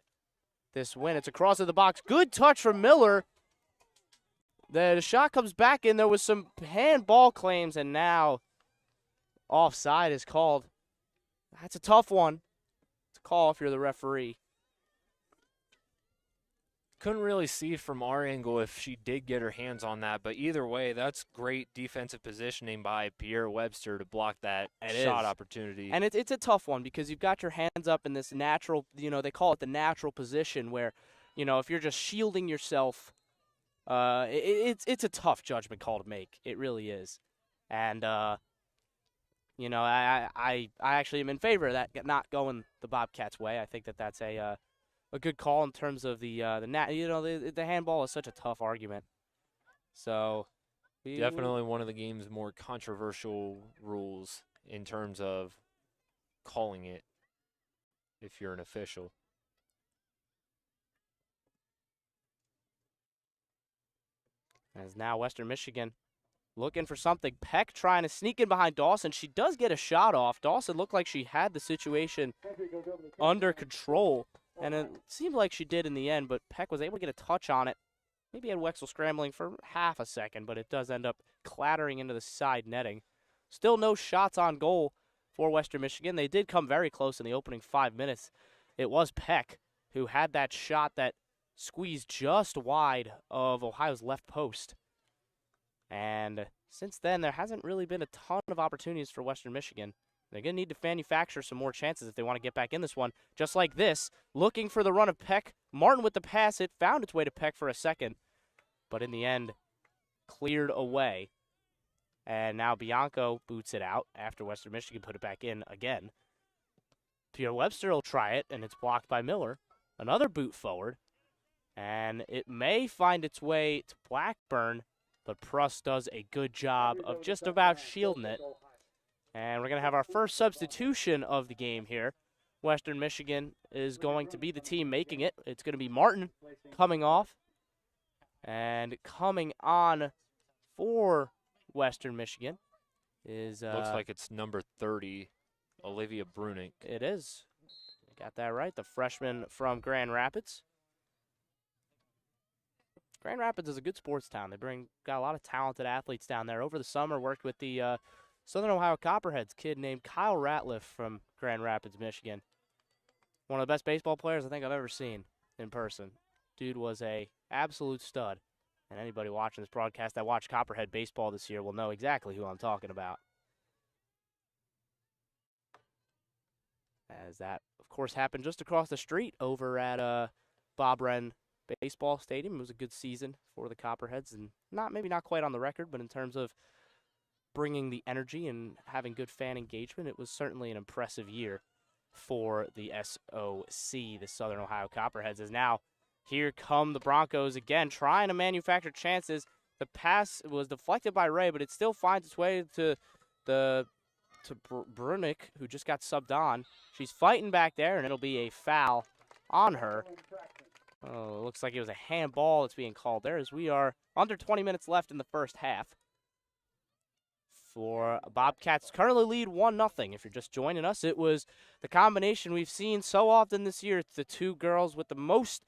this win. It's across to the box. Good touch from Miller. The shot comes back in. There was some handball claims, and now offside is called. That's a tough one to call if you're the referee. Couldn't really see from our angle if she did get her hands on that, but either way, that's great defensive positioning by Pierre Webster to block that shot opportunity. And it's a tough one because you've got your hands up in this natural, they call it the natural position where, if you're just shielding yourself, it's a tough judgment call to make. It really is. And, I actually am in favor of that not going the Bobcats' way. I think that's a good call in terms of the handball is such a tough argument. So definitely one of the game's more controversial rules in terms of calling it if you're an official. As now Western Michigan looking for something. Peck trying to sneak in behind Dawson. She does get a shot off. Dawson looked like she had the situation under control. And it seemed like she did in the end, but Peck was able to get a touch on it. Maybe had Wexel scrambling for half a second, but it does end up clattering into the side netting. Still no shots on goal for Western Michigan. They did come very close in the opening 5 minutes. It was Peck who had that shot that squeezed just wide of Ohio's left post. And since then, there hasn't really been a ton of opportunities for Western Michigan. They're going to need to manufacture some more chances if they want to get back in this one. Just like this, looking for the run of Peck. Martin with the pass. It found its way to Peck for a second, but in the end, cleared away. And now Bianco boots it out after Western Michigan put it back in again. Pierre Webster will try it, and it's blocked by Miller. Another boot forward, and it may find its way to Blackburn, but Pruss does a good job of just about shielding it. And we're going to have our first substitution of the game here. Western Michigan is going to be the team making it. It's going to be Martin coming off. And coming on for Western Michigan is... looks like it's number 30, Olivia Brunick. It is. Got that right. The freshman from Grand Rapids. Grand Rapids is a good sports town. Got a lot of talented athletes down there. Over the summer, worked with the... Southern Ohio Copperheads kid named Kyle Ratliff from Grand Rapids, Michigan. One of the best baseball players I think I've ever seen in person. Dude was a absolute stud. And anybody watching this broadcast that watched Copperhead baseball this year will know exactly who I'm talking about. As that, of course, happened just across the street over at Bob Wren Baseball Stadium. It was a good season for the Copperheads, and maybe not quite on the record, but in terms of bringing the energy and having good fan engagement, it was certainly an impressive year for the SOC, the Southern Ohio Copperheads. As now, here come the Broncos again, trying to manufacture chances. The pass was deflected by Ray, but it still finds its way to Brunick, who just got subbed on. She's fighting back there, and it'll be a foul on her. Oh, it looks like it was a handball that's being called there, as we are under 20 minutes left in the first half. For Bobcats currently lead 1-0. If you're just joining us, it was the combination we've seen so often this year. It's the two girls with the most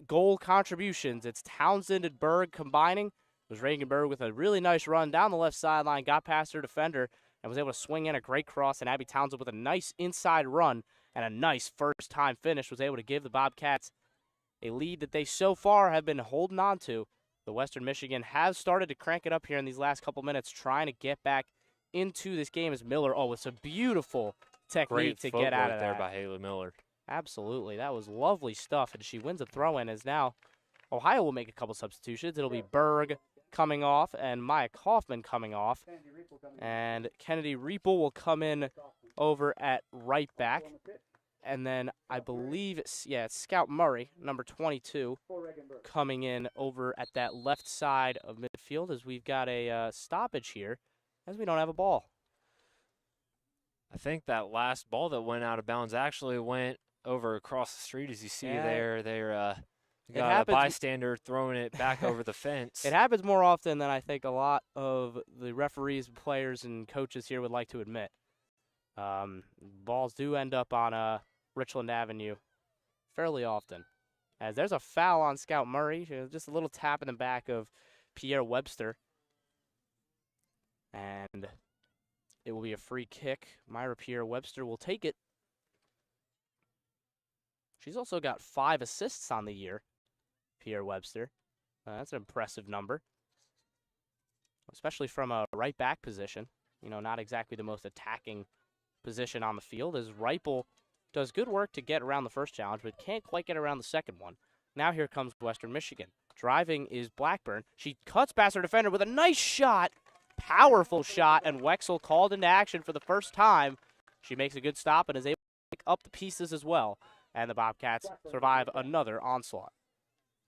goal contributions. It's Townsend and Berg combining. It was Reagan Berg with a really nice run down the left sideline, got past her defender, and was able to swing in a great cross. And Abby Townsend with a nice inside run and a nice first-time finish was able to give the Bobcats a lead that they so far have been holding on to. The Western Michigan has started to crank it up here in these last couple minutes, trying to get back into this game as Miller. Oh, it's a beautiful technique to get out of there that. by Haley Miller. Absolutely. That was lovely stuff, and she wins a throw-in as now Ohio will make a couple substitutions. It'll be Berg coming off and Maya Kaufman coming off. And Kennedy Reeple will come in over at right back. And then I believe it's Scout Murray, number 22, coming in over at that left side of midfield as we've got a stoppage here as we don't have a ball. I think that last ball that went out of bounds actually went over across the street, as you see there. They're got a bystander throwing it back over the fence. It happens more often than I think a lot of the referees, players, and coaches here would like to admit. Balls do end up on Richland Avenue fairly often. As there's a foul on Scout Murray, just a little tap in the back of Pierre Webster. And it will be a free kick. Myra Pierre Webster will take it. She's also got 5 assists on the year, Pierre Webster. That's an impressive number, especially from a right back position. You know, not exactly the most attacking position on the field, as Reipel does good work to get around the first challenge, but can't quite get around the second one. Now here comes Western Michigan. Driving is Blackburn. She cuts past her defender with a nice shot. Powerful shot, and Wexel called into action for the first time. She makes a good stop and is able to pick up the pieces as well, and the Bobcats survive another onslaught.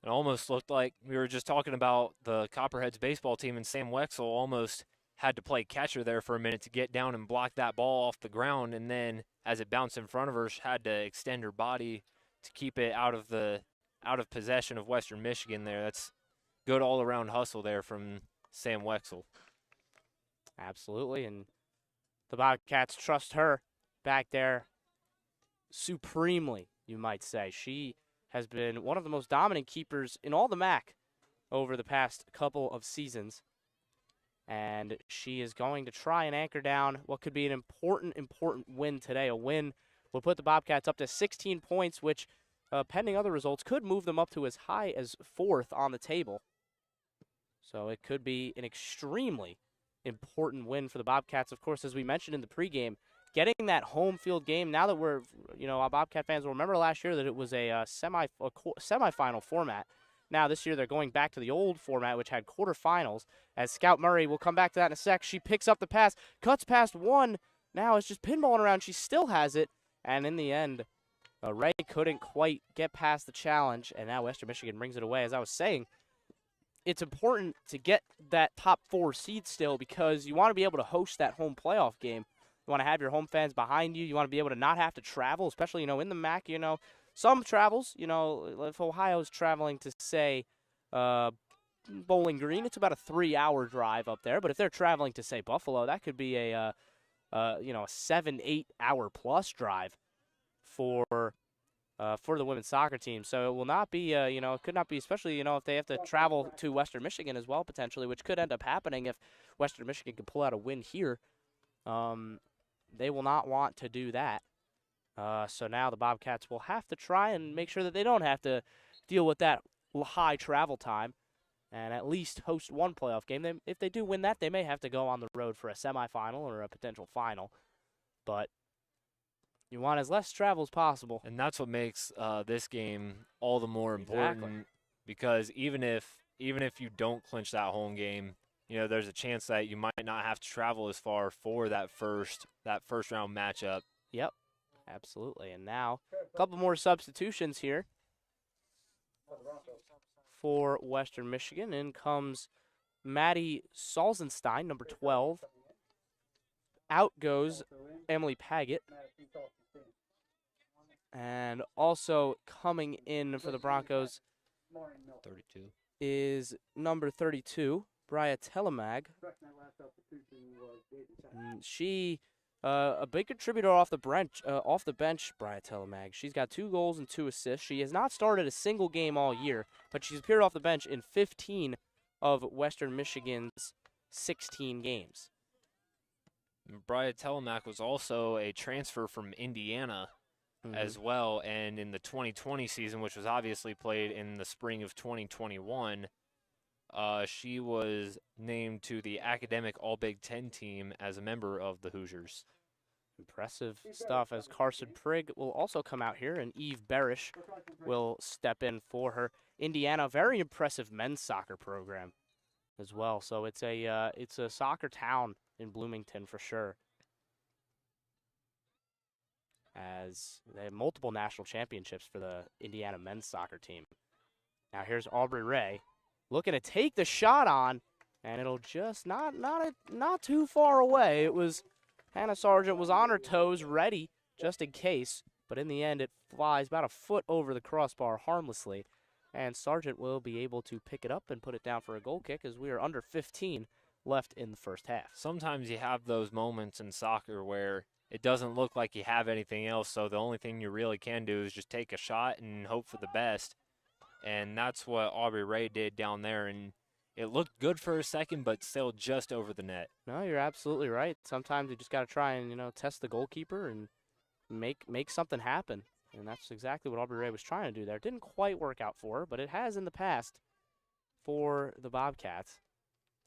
It almost looked like we were just talking about the Copperheads baseball team, and Sam Wexel almost had to play catcher there for a minute to get down and block that ball off the ground, and then as it bounced in front of her, she had to extend her body to keep it out of possession of Western Michigan there. That's good all-around hustle there from Sam Wexel. Absolutely, and the Bobcats trust her back there supremely, you might say. She has been one of the most dominant keepers in all the MAC over the past couple of seasons, and she is going to try and anchor down what could be an important win today. A win will put the Bobcats up to 16 points, which, pending other results, could move them up to as high as 4th on the table. So it could be an extremely important win for the Bobcats. Of course, as we mentioned in the pregame, getting that home field game, now that we're, our Bobcat fans will remember last year that it was a semifinal format. Now this year they're going back to the old format, which had quarterfinals, as Scout Murray will come back to that in a sec. She picks up the pass, cuts past one. Now it's just pinballing around. She still has it, and in the end, Ray couldn't quite get past the challenge, and now Western Michigan brings it away. As I was saying, it's important to get that top 4 seed still, because you want to be able to host that home playoff game. You want to have your home fans behind you. You want to be able to not have to travel, especially, in the MAC, some travels, if Ohio's traveling to, say, Bowling Green, it's about a 3-hour drive up there. But if they're traveling to, say, Buffalo, that could be a 7-8 hour plus drive for the women's soccer team. So it will not be, it could not be, especially, if they have to travel to Western Michigan as well, potentially, which could end up happening if Western Michigan can pull out a win here. They will not want to do that. So now the Bobcats will have to try and make sure that they don't have to deal with that high travel time and at least host one playoff game. If they do win that, they may have to go on the road for a semifinal or a potential final. But you want as less travel as possible. And that's what makes this game all the more important. Exactly. Because even if you don't clinch that home game, there's a chance that you might not have to travel as far for that first round matchup. Yep, absolutely. And now a couple more substitutions here for Western Michigan. In comes Maddie Salzenstein, number 12. Out goes Emily Paget. And also coming in for the Broncos 32 is number 32, Bria Telemag. She, a big contributor off the bench, Bria Telemag. She's got 2 goals and 2 assists. She has not started a single game all year, but she's appeared off the bench in 15 of Western Michigan's 16 games. Bria Telemag was also a transfer from Indiana as well, and in the 2020 season, which was obviously played in the spring of 2021, she was named to the academic All-Big Ten team as a member of the Hoosiers. Impressive stuff, as Carson Prigg will also come out here, and Eve Barish will step in for her. Indiana, very impressive men's soccer program. as well. So it's a soccer town in Bloomington for sure. As they have multiple national championships for the Indiana men's soccer team. Now here's Aubrey Ray looking to take the shot on, and it'll just not too far away. It was Hannah Sargent was on her toes, ready just in case, but in the end it flies about a foot over the crossbar harmlessly, and Sargent will be able to pick it up and put it down for a goal kick as we are under 15 left in the first half. Sometimes you have those moments in soccer where it doesn't look like you have anything else, so the only thing you really can do is just take a shot and hope for the best. And that's what Aubrey Ray did down there, and it looked good for a second, but still just over the net. No, you're absolutely right. Sometimes you just got to try and, test the goalkeeper and make something happen. And that's exactly what Aubrey Ray was trying to do there. It didn't quite work out for her, but it has in the past for the Bobcats.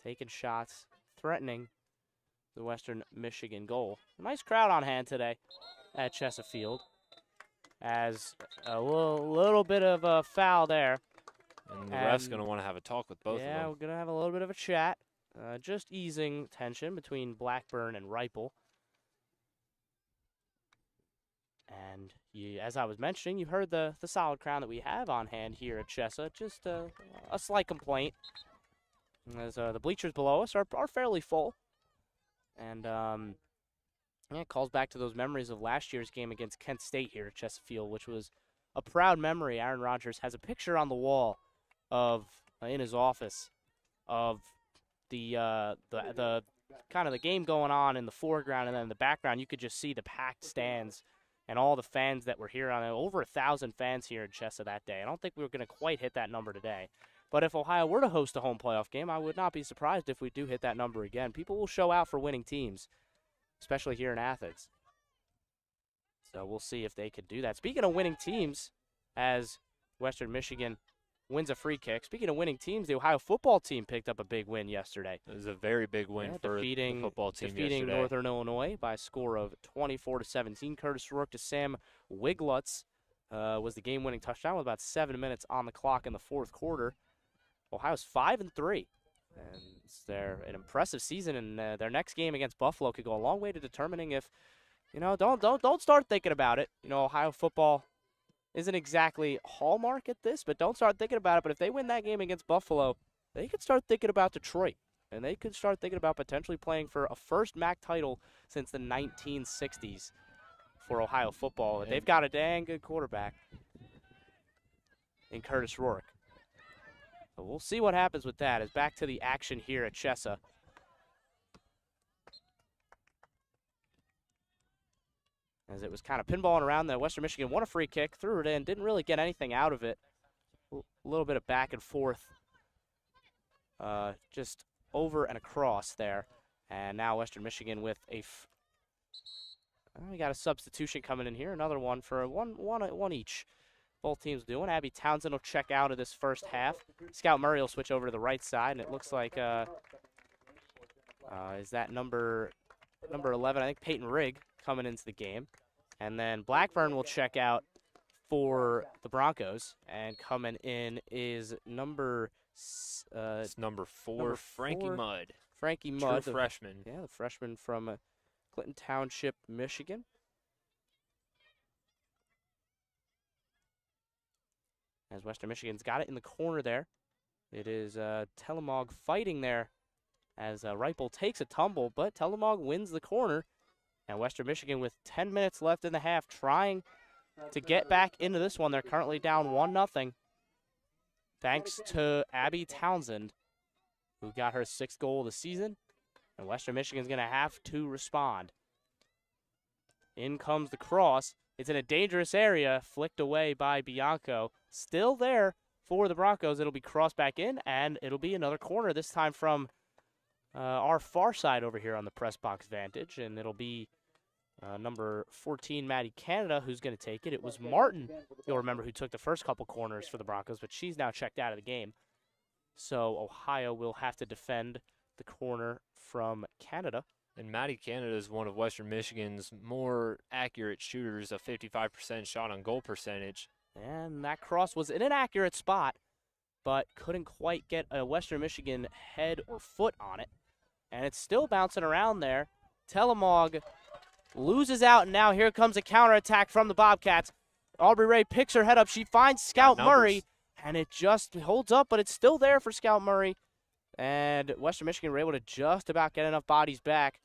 Taking shots, threatening the Western Michigan goal. A nice crowd on hand today at Chesapeake, as a little bit of a foul there. And the ref's going to want to have a talk with both of them. Yeah, we're going to have a little bit of a chat, just easing tension between Blackburn and Ripple. And as I was mentioning, you heard the solid crowd that we have on hand here at Chesa. Just a slight complaint, as the bleachers below us are fairly full. And it calls back to those memories of last year's game against Kent State here at Chesapeake, which was a proud memory. Aaron Rodgers has a picture on the wall of in his office of the kind of the game going on in the foreground, and then in the background you could just see the packed stands and all the fans that were here. On over 1,000 fans here in Chesa that day. I don't think we were going to quite hit that number today. But if Ohio were to host a home playoff game, I would not be surprised if we do hit that number again. People will show out for winning teams, especially here in Athens. So we'll see if they could do that. Speaking of winning teams, as Western Michigan wins a free kick. Speaking of winning teams, the Ohio football team picked up a big win yesterday. It was a very big win for the football team defeating yesterday. Northern Illinois by a score of 24-17. Curtis Rourke to Sam Wiglutz was the game-winning touchdown with about 7 minutes on the clock in the fourth quarter. Ohio's 5-3, and they're an impressive season. And their next game against Buffalo could go a long way to determining if, don't start thinking about it. Ohio football isn't exactly hallmark at this, but don't start thinking about it. But if they win that game against Buffalo, they could start thinking about Detroit, and they could start thinking about potentially playing for a first MAC title since the 1960s for Ohio football. They've got a dang good quarterback in Curtis Rourke. So we'll see what happens with that. As back to the action here at Chesa. As it was kind of pinballing around there, Western Michigan won a free kick, threw it in, didn't really get anything out of it. A little bit of back and forth, just over and across there. And now Western Michigan with we got a substitution coming in here, another one for one each. Both teams doing. Abby Townsend will check out of this first half. Scout Murray will switch over to the right side, and it looks like is that number 11? I think Peyton Rigg coming into the game. And then Blackburn will check out for the Broncos, and coming in is number 4, Frankie Mudd. Frankie Mudd, true freshman. The freshman from Clinton Township, Michigan. As Western Michigan's got it in the corner there. It is Telemog fighting there as Ripple takes a tumble, but Telemog wins the corner. And Western Michigan with 10 minutes left in the half trying to get back into this one. They're currently down 1-0. Thanks to Abby Townsend, who got her 6th goal of the season. And Western Michigan's going to have to respond. In comes the cross. It's in a dangerous area, flicked away by Bianco. Still there for the Broncos. It'll be crossed back in, and it'll be another corner, this time from our far side over here on the press box vantage. And it'll be number 14, Maddie Canada, who's going to take it. It was Martin, you'll remember, who took the first couple corners for the Broncos, but she's now checked out of the game. So Ohio will have to defend the corner from Canada. And Maddie Canada is one of Western Michigan's more accurate shooters, a 55% shot on goal percentage. And that cross was in an accurate spot. but couldn't quite get a Western Michigan head or foot on it. And it's still bouncing around there. Telemog loses out, and now here comes a counterattack from the Bobcats. Aubrey Ray picks her head up. She finds Scout Murray, and it just holds up, but it's still there for Scout Murray. And Western Michigan were able to just about get enough bodies back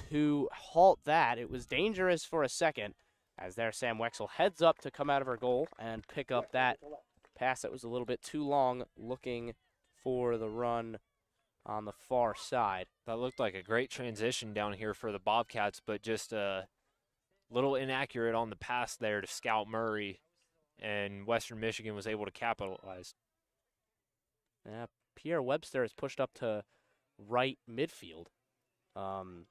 to halt that. It was dangerous for a second, as there Sam Wexel heads up to come out of her goal and pick up that pass that was a little bit too long, looking for the run on the far side. That looked like a great transition down here for the Bobcats, but just a little inaccurate on the pass there to Scout Murray, and Western Michigan was able to capitalize. Yeah, Pierre Webster is pushed up to right midfield on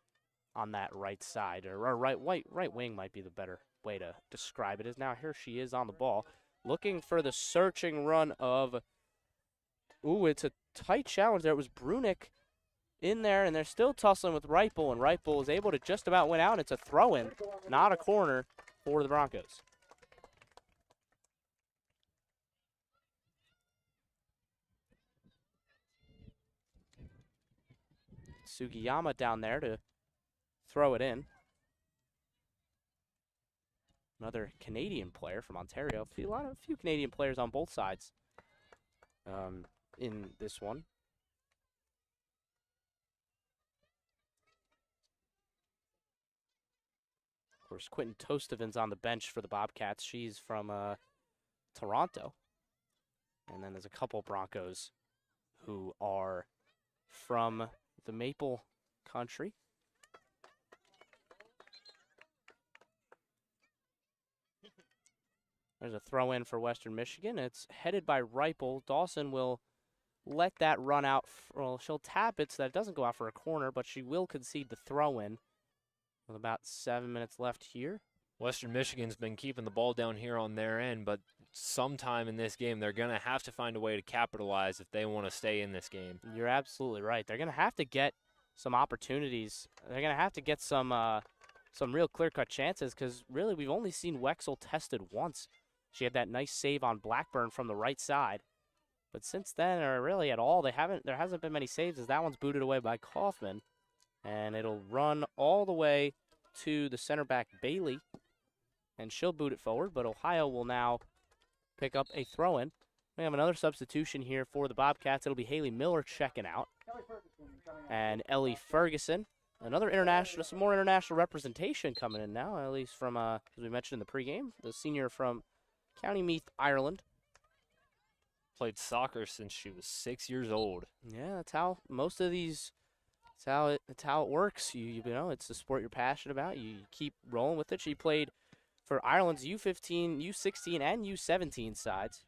that right side, or right wing might be the better way to describe it. Is now here she is on the ball, looking for the searching run of, ooh, it's a tight challenge there. It was Brunick in there, and they're still tussling with Reipel, and Reipel is able to just about win out. It's a throw-in, not a corner for the Broncos. Sugiyama down there to throw it in. Another Canadian player from Ontario. A few Canadian players on both sides in this one. Of course, Quentin Tostevin's on the bench for the Bobcats. She's from Toronto. And then there's a couple Broncos who are from the Maple Country. There's a throw in for Western Michigan. It's headed by Reipel. Dawson will let that run out. Well, she'll tap it so that it doesn't go out for a corner, but she will concede the throw in with about 7 minutes left here. Western Michigan's been keeping the ball down here on their end, but sometime in this game they're going to have to find a way to capitalize if they want to stay in this game. You're absolutely right. They're going to have to get some opportunities. They're going to have to get some real clear-cut chances, because really we've only seen Wexel tested once. She had that nice save on Blackburn from the right side. But since then, or really at all, there hasn't been many saves, as that one's booted away by Kaufman. And it'll run all the way to the center back, Bailey. And she'll boot it forward, but Ohio will now pick up a throw-in. We have another substitution here for the Bobcats. It'll be Haley Miller checking out. And Ellie Ferguson. Another international, some more international representation coming in now, at least from, as we mentioned in the pregame, the senior from County Meath, Ireland. Played soccer since she was 6 years old. Yeah, that's how most of these, that's how it works. You know, it's the sport you're passionate about. You keep rolling with it. She played for Ireland's U15, U16, and U17 sides.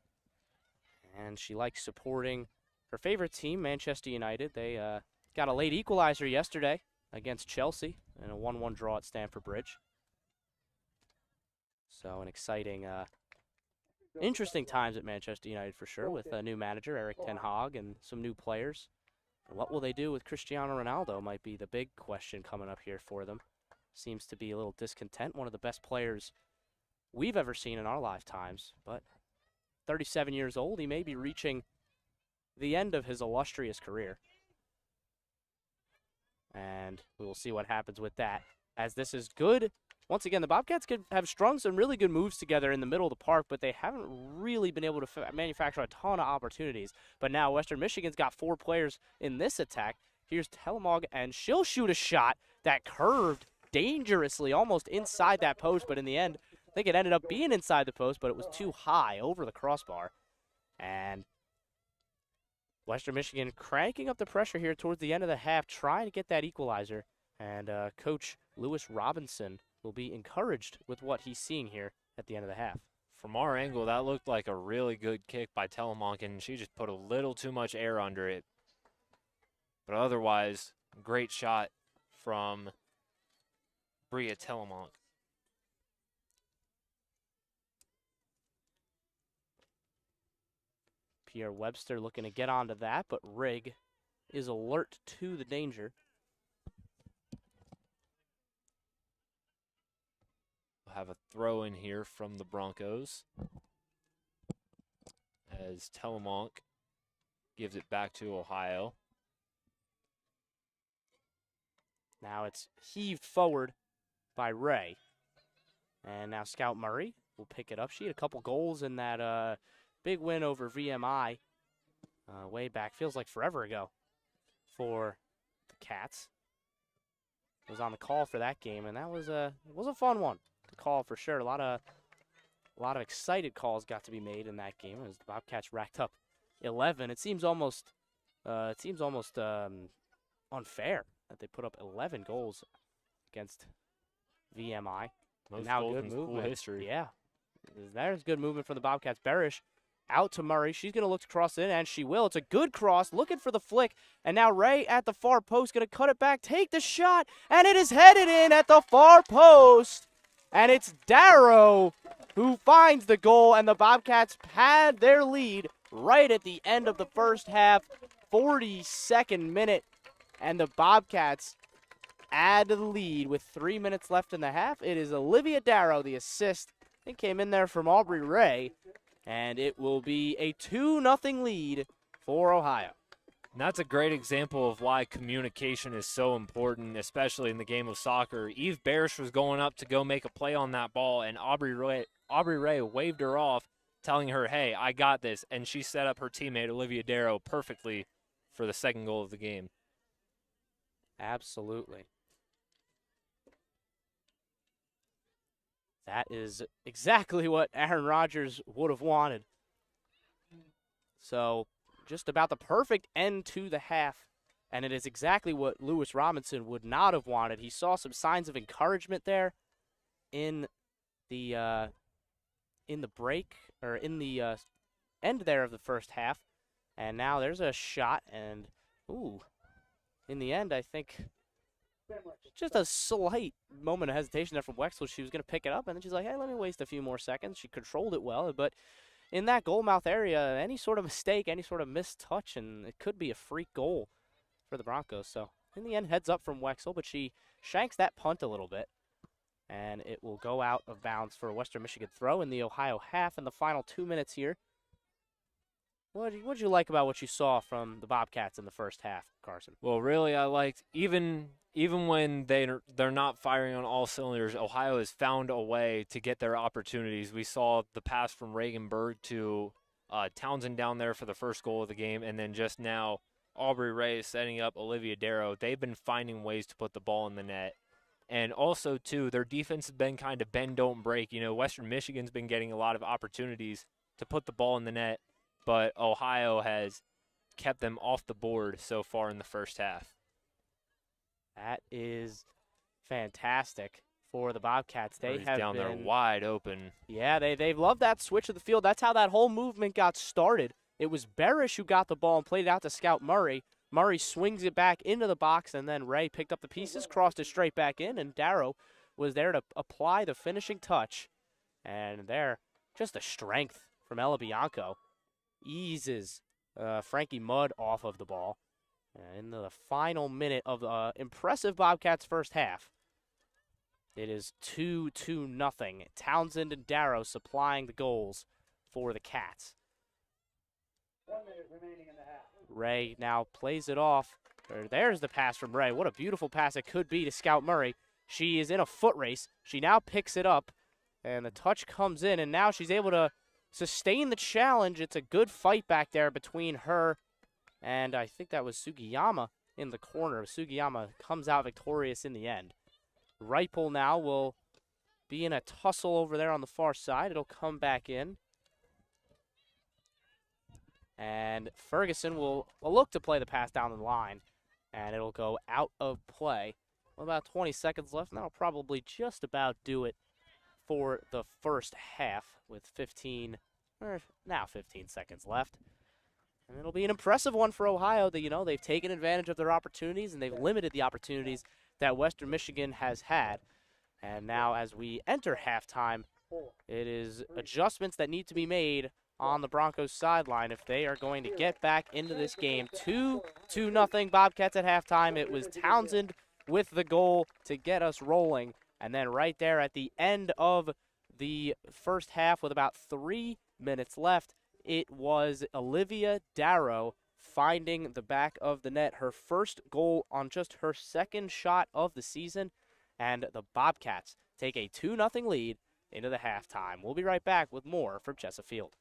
And she likes supporting her favorite team, Manchester United. They got a late equalizer yesterday against Chelsea in a 1-1 draw at Stamford Bridge. So an exciting, interesting times at Manchester United for sure, with a new manager, Eric Ten Hag, and some new players. And what will they do with Cristiano Ronaldo might be the big question coming up here for them. Seems to be a little discontent, one of the best players we've ever seen in our lifetimes, but 37 years old, he may be reaching the end of his illustrious career. And we will see what happens with that, as this is good. Once again, the Bobcats could have strung some really good moves together in the middle of the park, but they haven't really been able to manufacture a ton of opportunities. But now Western Michigan's got 4 players in this attack. Here's Telemog, and she'll shoot a shot that curved dangerously almost inside that post, but in the end, I think it ended up being inside the post, but it was too high over the crossbar. And Western Michigan cranking up the pressure here towards the end of the half, trying to get that equalizer. And Coach Lewis Robinson will be encouraged with what he's seeing here at the end of the half. From our angle, that looked like a really good kick by Telemonk, and she just put a little too much air under it. But otherwise, great shot from Bria Telemonk. Pierre Webster looking to get onto that, but Rigg is alert to the danger. We'll have a throw in here from the Broncos, as Telemonk gives it back to Ohio. Now it's heaved forward by Ray. And now Scout Murray will pick it up. She had a couple goals in that big win over VMI way back. Feels like forever ago for the Cats. Was on the call for that game, and that was a fun one to call for sure. A lot of excited calls got to be made in that game as the Bobcats racked up 11. It seems almost unfair that they put up 11 goals against VMI. Most now goals good in school movement. history. Yeah, there's good movement from the Bobcats. Barish out to Murray. She's going to look to cross in, and she will. It's a good cross, looking for the flick. And now Ray at the far post, going to cut it back, take the shot, and it is headed in at the far post. And it's Darrow who finds the goal, and the Bobcats had their lead right at the end of the first half, 42nd minute. And the Bobcats add to the lead with 3 minutes left in the half. It is Olivia Darrow, the assist. It came in there from Aubrey Ray. And it will be a 2-0 lead for Ohio. And that's a great example of why communication is so important, especially in the game of soccer. Eve Barish was going up to go make a play on that ball, and Aubrey Ray waved her off, telling her, hey, I got this. And she set up her teammate, Olivia Darrow, perfectly for the second goal of the game. Absolutely. That is exactly what Aaron Rodgers would have wanted. So just about the perfect end to the half, and it is exactly what Lewis Robinson would not have wanted. He saw some signs of encouragement there in the break, or in the end there of the first half, and now there's a shot, and in the end, I think just a slight moment of hesitation there from Wexel. She was going to pick it up, and then she's like, hey, let me waste a few more seconds. She controlled it well, but in that goal mouth area, any sort of mistake, any sort of missed touch, and it could be a freak goal for the Broncos. So in the end, heads up from Wexel, but she shanks that punt a little bit, and it will go out of bounds for a Western Michigan throw in the Ohio half in the final 2 minutes here. What did you like about what you saw from the Bobcats in the first half, Carson? Well, really, I liked even when they're not firing on all cylinders, Ohio has found a way to get their opportunities. We saw the pass from Reagan Berg to Townsend down there for the first goal of the game, and then just now Aubrey Ray setting up Olivia Darrow. They've been finding ways to put the ball in the net. And also, too, their defense has been kind of bend, don't break. You know, Western Michigan's been getting a lot of opportunities to put the ball in the net, but Ohio has kept them off the board so far in the first half. That is fantastic for the Bobcats. They have down been there wide open. Yeah, they've loved that switch of the field. That's how that whole movement got started. It was Barish who got the ball and played it out to Scout Murray. Murray swings it back into the box, and then Ray picked up the pieces, crossed it straight back in, and Darrow was there to apply the finishing touch. And there, just the strength from Ella Bianco eases Frankie Mudd off of the ball. In the final minute of the impressive Bobcats first half, it is 2-0. Townsend and Darrow supplying the goals for the Cats. 1 minute remaining in the half. Ray now plays it off. There's the pass from Ray. What a beautiful pass it could be to Scout Murray. She is in a foot race. She now picks it up, and the touch comes in, and now she's able to sustain the challenge. It's a good fight back there between her and I think that was Sugiyama in the corner. Sugiyama comes out victorious in the end. Reipel now will be in a tussle over there on the far side. It'll come back in. And Ferguson will look to play the pass down the line, and it'll go out of play. Well, about 20 seconds left, and that'll probably just about do it for the first half with 15 seconds left. And it'll be an impressive one for Ohio that, they've taken advantage of their opportunities and they've limited the opportunities that Western Michigan has had. And now as we enter halftime, it is adjustments that need to be made on the Broncos sideline if they are going to get back into this game. 2-0 Bobcats at halftime. It was Townsend with the goal to get us rolling. And then right there at the end of the first half with about 3 minutes left, it was Olivia Darrow finding the back of the net. Her first goal on just her second shot of the season, and the Bobcats take a 2-0 lead into the halftime. We'll be right back with more from Chesapeake.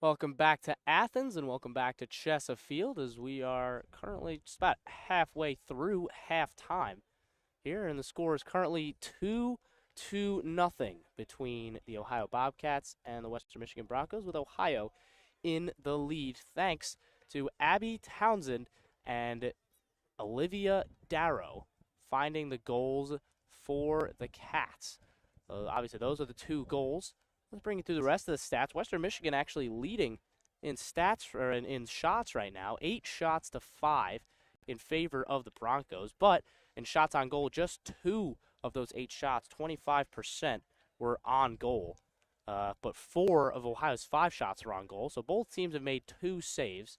Welcome back to Athens and welcome back to Chesafield as we are currently just about halfway through halftime here, and the score is currently 2-0 between the Ohio Bobcats and the Western Michigan Broncos, with Ohio in the lead thanks to Abby Townsend and Olivia Darrow finding the goals for the Cats. Obviously, those are the two goals. Let's bring you through the rest of the stats. Western Michigan actually leading in stats or in shots right now, 8 shots to 5 in favor of the Broncos. But in shots on goal, just 2 of those 8 shots, 25%, were on goal. But 4 of Ohio's 5 shots are on goal. So both teams have made 2 saves.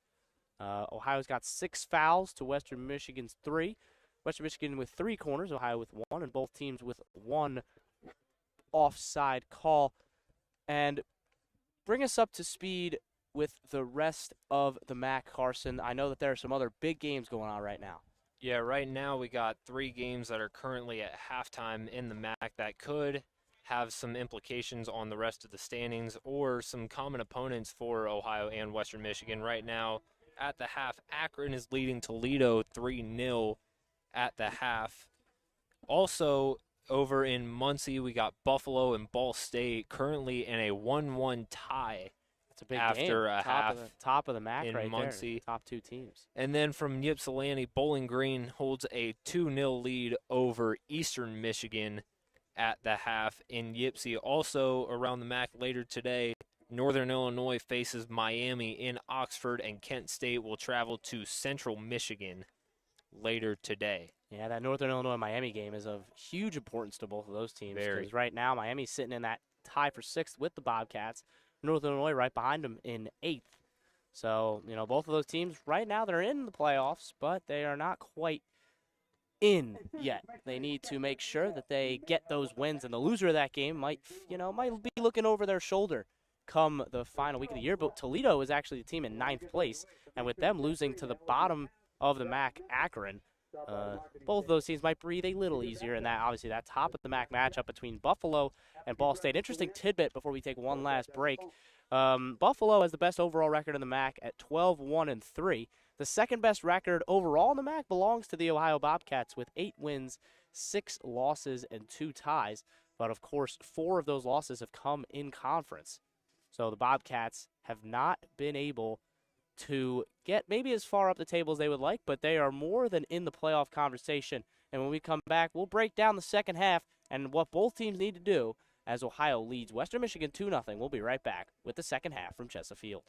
Ohio's got 6 fouls to Western Michigan's 3. Western Michigan with 3 corners, Ohio with 1, and both teams with 1 offside call. And bring us up to speed with the rest of the MAC, Carson. I know that there are some other big games going on right now. Yeah, right now we got 3 games that are currently at halftime in the MAC that could have some implications on the rest of the standings or some common opponents for Ohio and Western Michigan. Right now, at the half, Akron is leading Toledo 3-0 at the half. Also, over in Muncie, we got Buffalo and Ball State currently in a 1-1 tie. It's a big after game. a half top of the MAC in right Muncie. there. Top 2 teams. And then from Ypsilanti, Bowling Green holds a 2-0 lead over Eastern Michigan at the half in Ypsi. Also around the MAC later today, Northern Illinois faces Miami in Oxford, and Kent State will travel to Central Michigan later today. Yeah, that Northern Illinois-Miami game is of huge importance to both of those teams. Very. Because right now, Miami's sitting in that tie for 6th with the Bobcats. Northern Illinois right behind them in 8th. So, both of those teams right now, they're in the playoffs, but they are not quite in yet. They need to make sure that they get those wins, and the loser of that game might be looking over their shoulder come the final week of the year. But Toledo is actually the team in 9th place, and with them losing to the bottom of the MAC, Akron, both of those teams might breathe a little easier, and obviously that top of the MAC matchup between Buffalo and Ball State. Interesting tidbit before we take one last break. Buffalo has the best overall record in the MAC at 12-1-3. The second best record overall in the MAC belongs to the Ohio Bobcats with 8 wins, 6 losses, and 2 ties. But of course, 4 of those losses have come in conference. So the Bobcats have not been able to get maybe as far up the table as they would like, but they are more than in the playoff conversation. And when we come back, we'll break down the second half and what both teams need to do as Ohio leads Western Michigan 2-0. We'll be right back with the second half from Chesafield.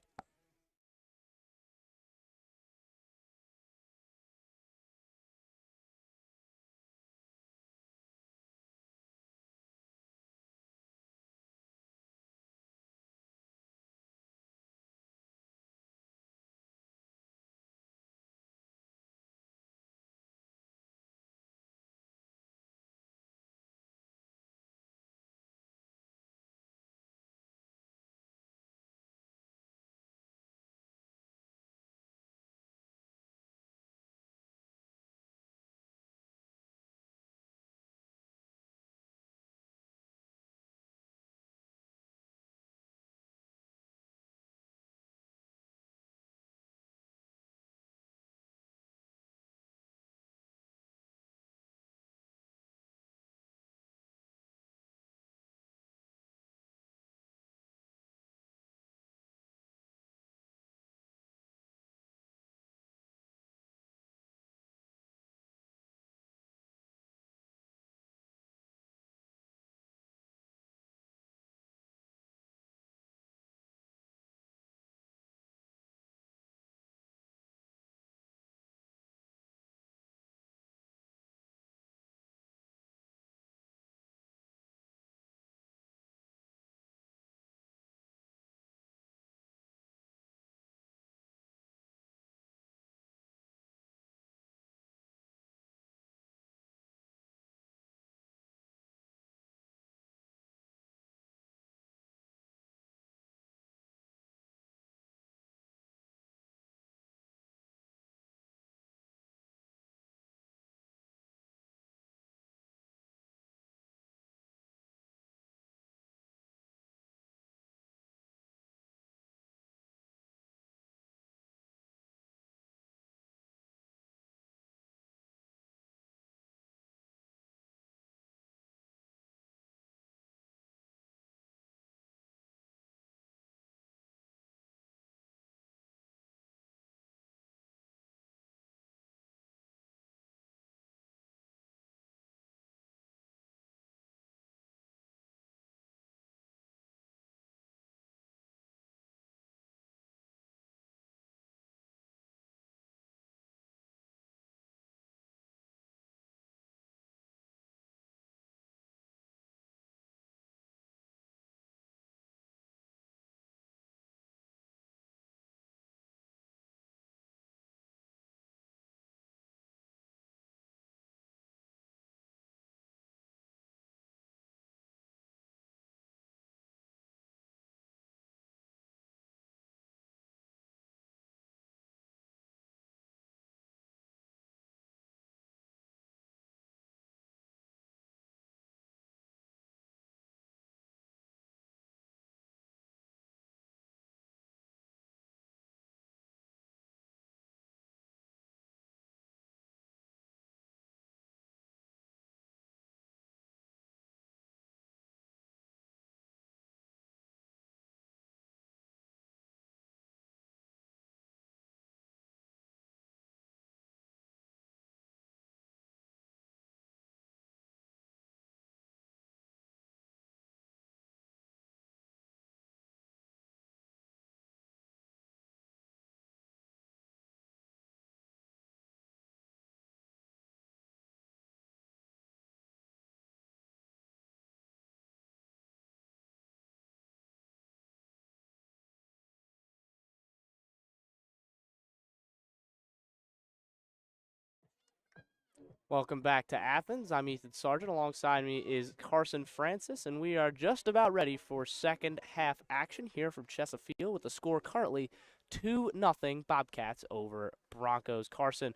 Welcome back to Athens. I'm Ethan Sargent. Alongside me is Carson Francis, and we are just about ready for second half action here from Chesapeake with the score currently 2-0 Bobcats over Broncos. Carson,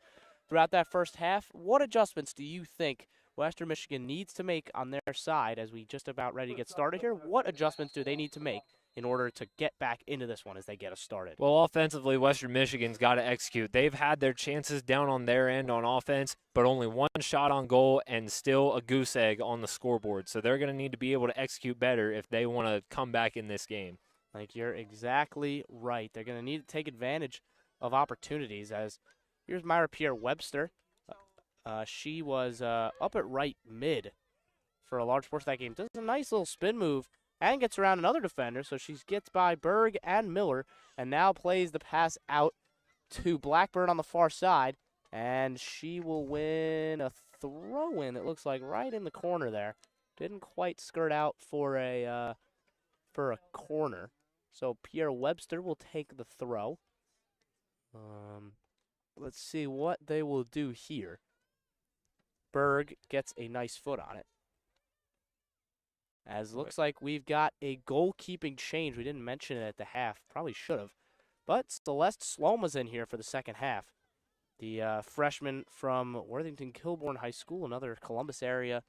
throughout that first half, what adjustments do you think Western Michigan needs to make on their side as we just about ready to get started here? What adjustments do they need to make in order to get back into this one as they get us started? Well, offensively, Western Michigan's got to execute. They've had their chances down on their end on offense, but only one shot on goal and still a goose egg on the scoreboard. So they're going to need to be able to execute better if they want to come back in this game. Like, you're exactly right. They're going to need to take advantage of opportunities as here's Myra Pierre-Webster. She was up at right mid for a large portion of that game. Does a nice little spin move and gets around another defender, so she gets by Berg and Miller and now plays the pass out to Blackburn on the far side, and she will win a throw-in, it looks like, right in the corner there. Didn't quite skirt out for a corner. So Pierre-Webster will take the throw. Let's see what they will do here. Berg gets a nice foot on it. As looks like we've got a goalkeeping change. We didn't mention it at the half. Probably should have. But Celeste Sloma's in here for the second half. The freshman from Worthington Kilbourne High School, another Columbus area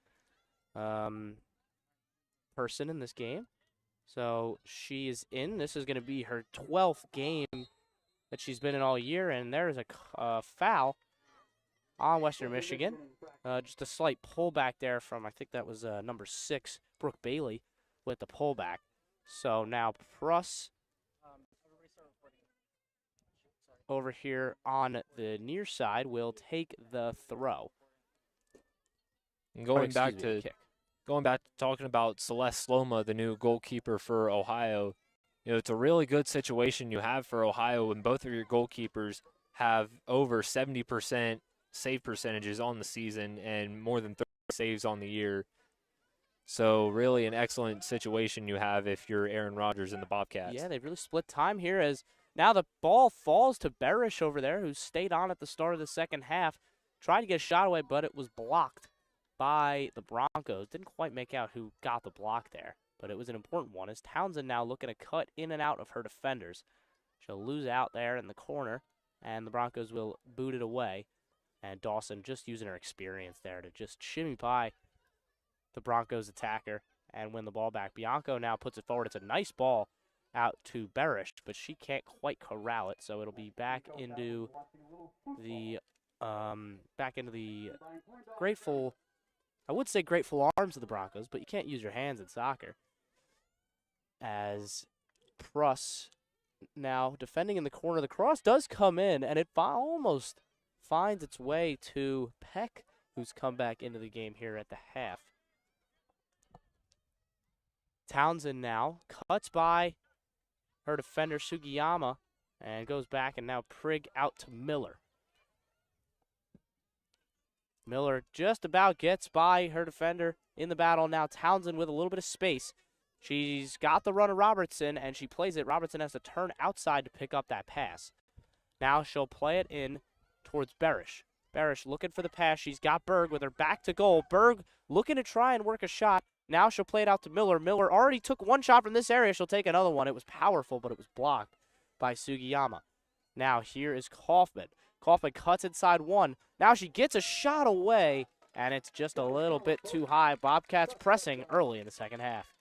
person in this game. So she is in. This is going to be her 12th game that she's been in all year. And there is a foul on Western Michigan. Just a slight pullback there from, I think that was number 6, Brooke Bailey, with the pullback. So now Pruss over here on the near side will take the throw. And going back to talking about Celeste Sloma, the new goalkeeper for Ohio, it's a really good situation you have for Ohio when both of your goalkeepers have over 70% save percentages on the season and more than 30 saves on the year. So really an excellent situation you have if you're Aaron Rodgers and the Bobcats. Yeah, they've really split time here as now the ball falls to Barish over there, who stayed on at the start of the second half. Tried to get a shot away, but it was blocked by the Broncos. Didn't quite make out who got the block there, but it was an important one as Townsend now looking to cut in and out of her defenders. She'll lose out there in the corner, and the Broncos will boot it away. And Dawson just using her experience there to just shimmy by the Broncos attacker and win the ball back. Bianco now puts it forward. It's a nice ball out to Barish, but she can't quite corral it, so it'll be back into the grateful, I would say grateful arms of the Broncos, but you can't use your hands in soccer. As Pruss now defending in the corner, the cross does come in, and it almost finds its way to Peck, who's come back into the game here at the half. Townsend now cuts by her defender Sugiyama and goes back, and now Prigg out to Miller. Miller just about gets by her defender in the battle. Now Townsend with a little bit of space. She's got the run of Robertson, and she plays it. Robertson has to turn outside to pick up that pass. Now she'll play it in towards Barish. Barish looking for the pass. She's got Berg with her back to goal. Berg looking to try and work a shot. Now she'll play it out to Miller. Miller already took one shot from this area. She'll take another one. It was powerful, but it was blocked by Sugiyama. Now here is Kaufman. Kaufman cuts inside one. Now she gets a shot away, and it's just a little bit too high. Bobcats pressing early in the second half.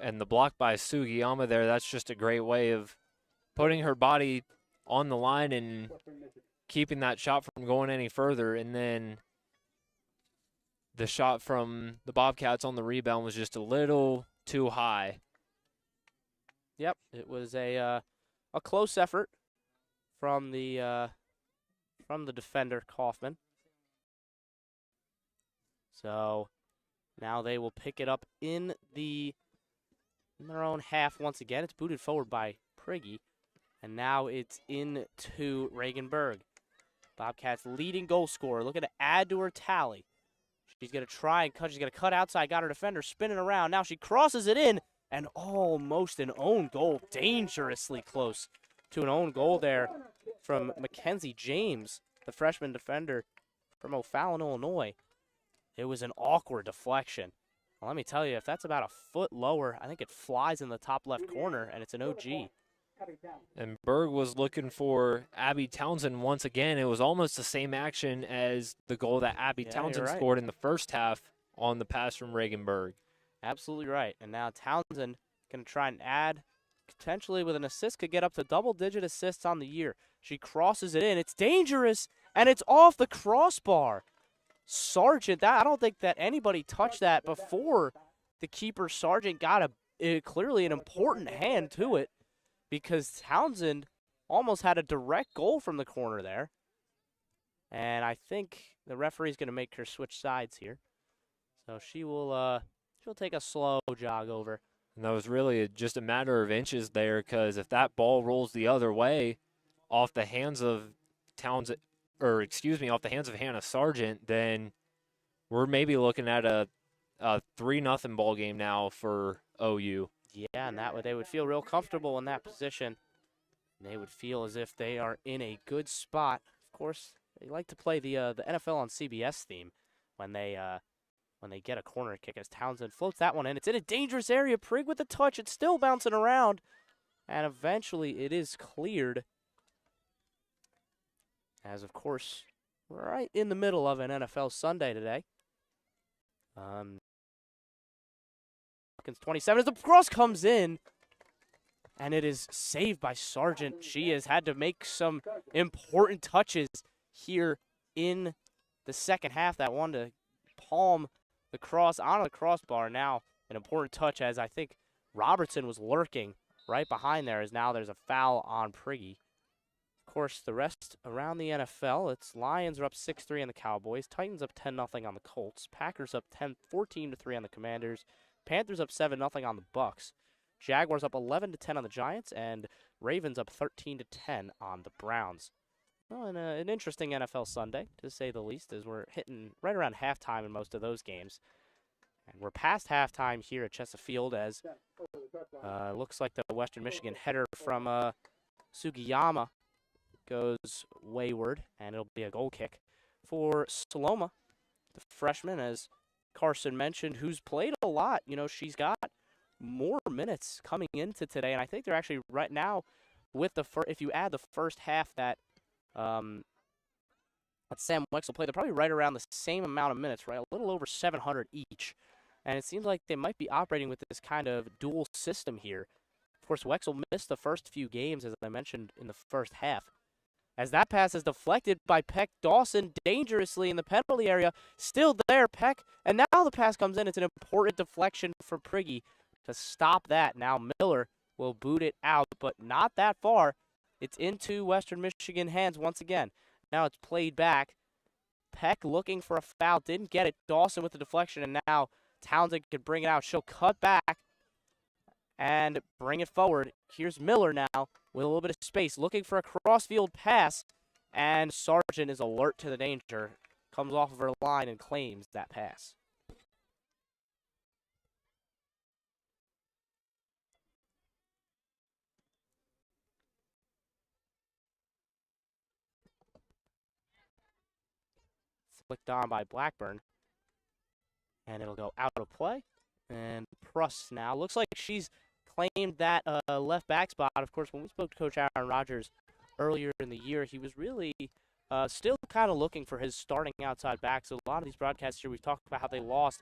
And the block by Sugiyama there, that's just a great way of putting her body on the line and keeping that shot from going any further. And then the shot from the Bobcats on the rebound was just a little too high. Yep, it was a close effort from the defender Kaufman. So now they will pick it up in their own half once again. It's booted forward by Priggy, and now it's into Reagan Berg. Bobcats leading goal scorer, looking to add to her tally. She's going to try and cut. She's going to cut outside, got her defender spinning around. Now she crosses it in, and almost an own goal, dangerously close to an own goal there from Mackenzie James, the freshman defender from O'Fallon, Illinois. It was an awkward deflection. Well, let me tell you, if that's about a foot lower, I think it flies in the top left corner, and it's an OG. And Berg was looking for Abby Townsend once again. It was almost the same action as the goal that Abby Townsend scored in the first half on the pass from Reagan Berg. Absolutely right. And now Townsend going to try and add, potentially with an assist, could get up to double-digit assists on the year. She crosses it in. It's dangerous, and it's off the crossbar. Sargent, I don't think that anybody touched that before the keeper. Sargent got clearly an important hand to it, because Townsend almost had a direct goal from the corner there. And I think the referee's going to make her switch sides here. So she'll take a slow jog over. And that was really just a matter of inches there, because if that ball rolls the other way off the hands of Townsend, or excuse me, off the hands of Hannah Sargent, then we're maybe looking at a 3-0 ball game now for OU. Yeah, and they would feel real comfortable in that position. They would feel as if they are in a good spot. Of course, they like to play the NFL on CBS theme when they get a corner kick, as Townsend floats that one in. It's in a dangerous area. Prigg with the touch. It's still bouncing around, and eventually it is cleared. As, of course, we're right in the middle of an NFL Sunday today. 27 as the cross comes in, and it is saved by Sargent. She has had to make some important touches here in the second half. That one to palm the cross onto the crossbar. Now an important touch, as I think Robertson was lurking right behind there, as now there's a foul on Priggy. Of course, the rest around the NFL, it's Lions are up 6-3 on the Cowboys, Titans up 10-0 on the Colts, Packers up 14-3 on the Commanders, Panthers up 7-0 on the Bucks, Jaguars up 11-10 on the Giants, and Ravens up 13-10 on the Browns. Well, and an interesting NFL Sunday, to say the least, as we're hitting right around halftime in most of those games. And we're past halftime here at Chesapeake, as looks like the Western Michigan header from Sugiyama goes wayward, and it'll be a goal kick for Saloma, the freshman, as Carson mentioned, who's played a lot. You know, she's got more minutes coming into today, and I think they're actually right now with if you add the first half that Sam Wexel played, they're probably right around the same amount of minutes, right? A little over 700 each. And it seems like they might be operating with this kind of dual system here. Of course, Wexel missed the first few games, as I mentioned, in the first half. As that pass is deflected by Peck Dawson dangerously in the penalty area. Still there, Peck. And now the pass comes in. It's an important deflection for Priggy to stop that. Now Miller will boot it out, but not that far. It's into Western Michigan hands once again. Now it's played back. Peck looking for a foul. Didn't get it. Dawson with the deflection, and now Townsend could bring it out. She'll cut back and bring it forward. Here's Miller now with a little bit of space, looking for a cross-field pass, and Sargent is alert to the danger, comes off of her line and claims that pass. Flicked on by Blackburn, and it'll go out of play. And Pruss now looks like she's claimed that left back spot. Of course, when we spoke to Coach Aaron Rodgers earlier in the year, he was really still kind of looking for his starting outside back. So a lot of these broadcasts here, we've talked about how they lost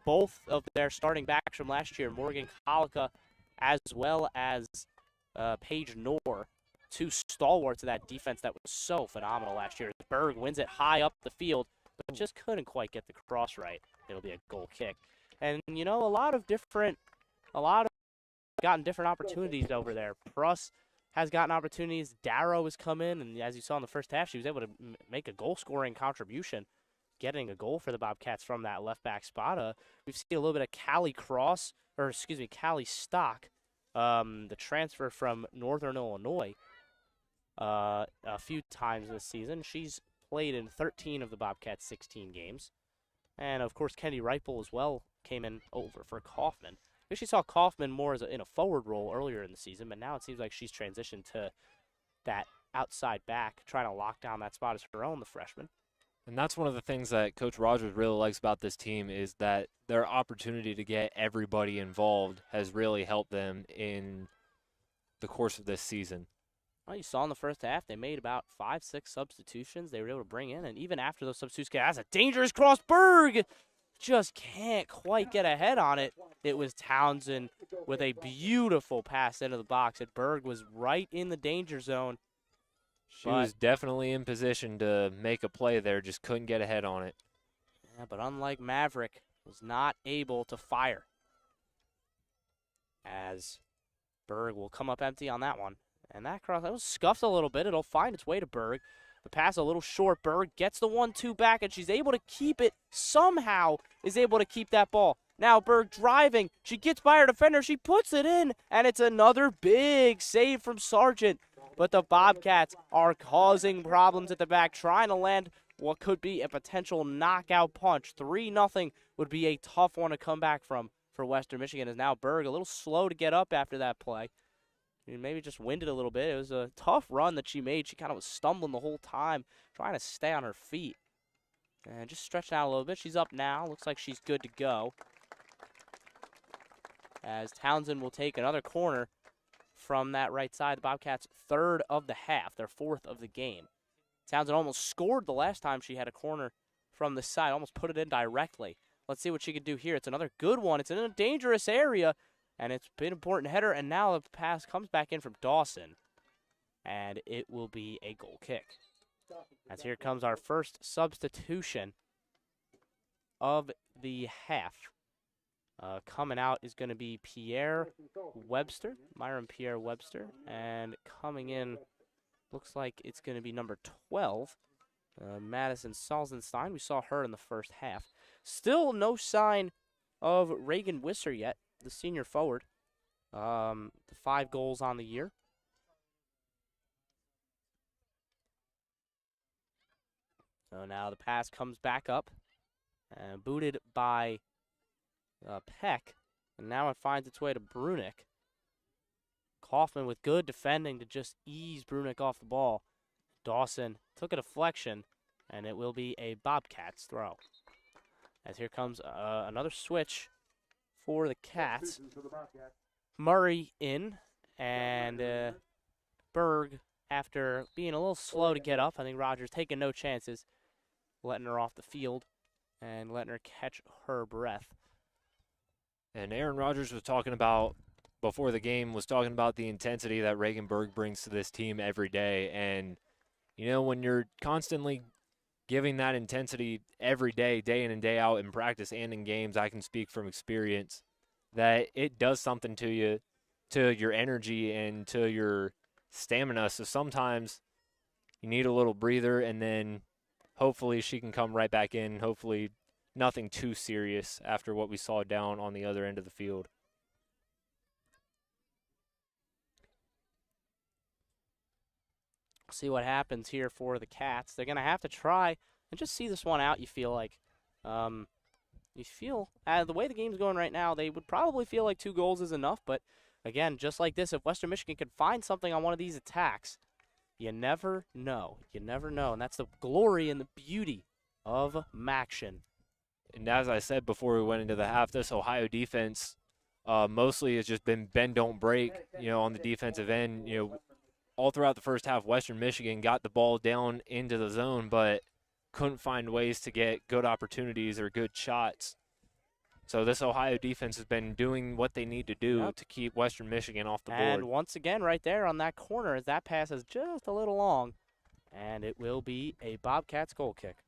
both of their starting backs from last year, Morgan Kolika as well as Paige Knorr, two stalwarts of that defense that was so phenomenal last year. Berg wins it high up the field, but just couldn't quite get the cross right. It'll be a goal kick. And, you know, a lot of gotten different opportunities over there. Pruss has gotten opportunities. Darrow has come in, and as you saw in the first half, she was able to make a goal-scoring contribution, getting a goal for the Bobcats from that left-back spot. We've seen a little bit of Callie Stock, the transfer from Northern Illinois, a few times this season. She's played in 13 of the Bobcats' 16 games. And, of course, Kendi Reipel as well came in over for Kaufman. We actually saw Kaufman more as in a forward role earlier in the season, but now it seems like she's transitioned to that outside back, trying to lock down that spot as her own, the freshman. And that's one of the things that Coach Rogers really likes about this team is that their opportunity to get everybody involved has really helped them in the course of this season. Well, you saw in the first half, they made about 5-6 substitutions they were able to bring in, and even after those substitutions, that's a dangerous cross. Berg just can't quite get ahead on it. It was Townsend with a beautiful pass into the box, and Berg was right in the danger zone. She was definitely in position to make a play there, just couldn't get ahead on it. Yeah, but unlike Maverick, was not able to fire. As Berg will come up empty on that one. And that cross, that was scuffed a little bit. It'll find its way to Berg. The pass a little short. Berg gets the 1-2 back, and she's able to keep it. Somehow is able to keep that ball. Now Berg driving. She gets by her defender. She puts it in, and it's another big save from Sargent. But the Bobcats are causing problems at the back, trying to land what could be a potential knockout punch. 3-0 would be a tough one to come back from for Western Michigan, as now Berg a little slow to get up after that play. Maybe just winded a little bit. It was a tough run that she made. She kind of was stumbling the whole time, trying to stay on her feet. And just stretched out a little bit. She's up now. Looks like she's good to go. As Townsend will take another corner from that right side. The Bobcats' third of the half, their fourth of the game. Townsend almost scored the last time she had a corner from the side, almost put it in directly. Let's see what she can do here. It's another good one. It's in a dangerous area. And it's been an important header, and now the pass comes back in from Dawson. And it will be a goal kick. As here comes our first substitution of the half. Coming out is going to be Pierre Webster, Myron Pierre Webster. And coming in, looks like it's going to be number 12, Madison Salzenstein. We saw her in the first half. Still no sign of Reagan Wisser yet, the senior forward. The 5 goals on the year. So now the pass comes back up, booted by Peck, and now it finds its way to Brunick. Kaufman with good defending to just ease Brunick off the ball. Dawson took a deflection, and it will be a Bobcats throw. As here comes another switch for the Cats. Murray in, and Berg, after being a little slow to get up, I think Rogers taking no chances, letting her off the field and letting her catch her breath. And Aaron Rodgers was talking about, before the game, was talking about the intensity that Reagan Berg brings to this team every day. And, you know, when you're constantly giving that intensity every day, day in and day out in practice and in games, I can speak from experience that it does something to you, to your energy and to your stamina. So sometimes you need a little breather, and then hopefully she can come right back in. Hopefully nothing too serious after what we saw down on the other end of the field. See what happens here for the Cats. They're going to have to try and just see this one out, you feel like. You feel, the way the game's going right now, they would probably feel like 2 goals is enough. But, again, just like this, if Western Michigan can find something on one of these attacks, you never know. You never know. And that's the glory and the beauty of Maction. And as I said before we went into the half, this Ohio defense mostly has just been bend, don't break, on the defensive end. All throughout the first half, Western Michigan got the ball down into the zone, but couldn't find ways to get good opportunities or good shots. So this Ohio defense has been doing what they need to do to keep Western Michigan off the board. And once again, right there on that corner, that pass is just a little long, and it will be a Bobcats goal kick.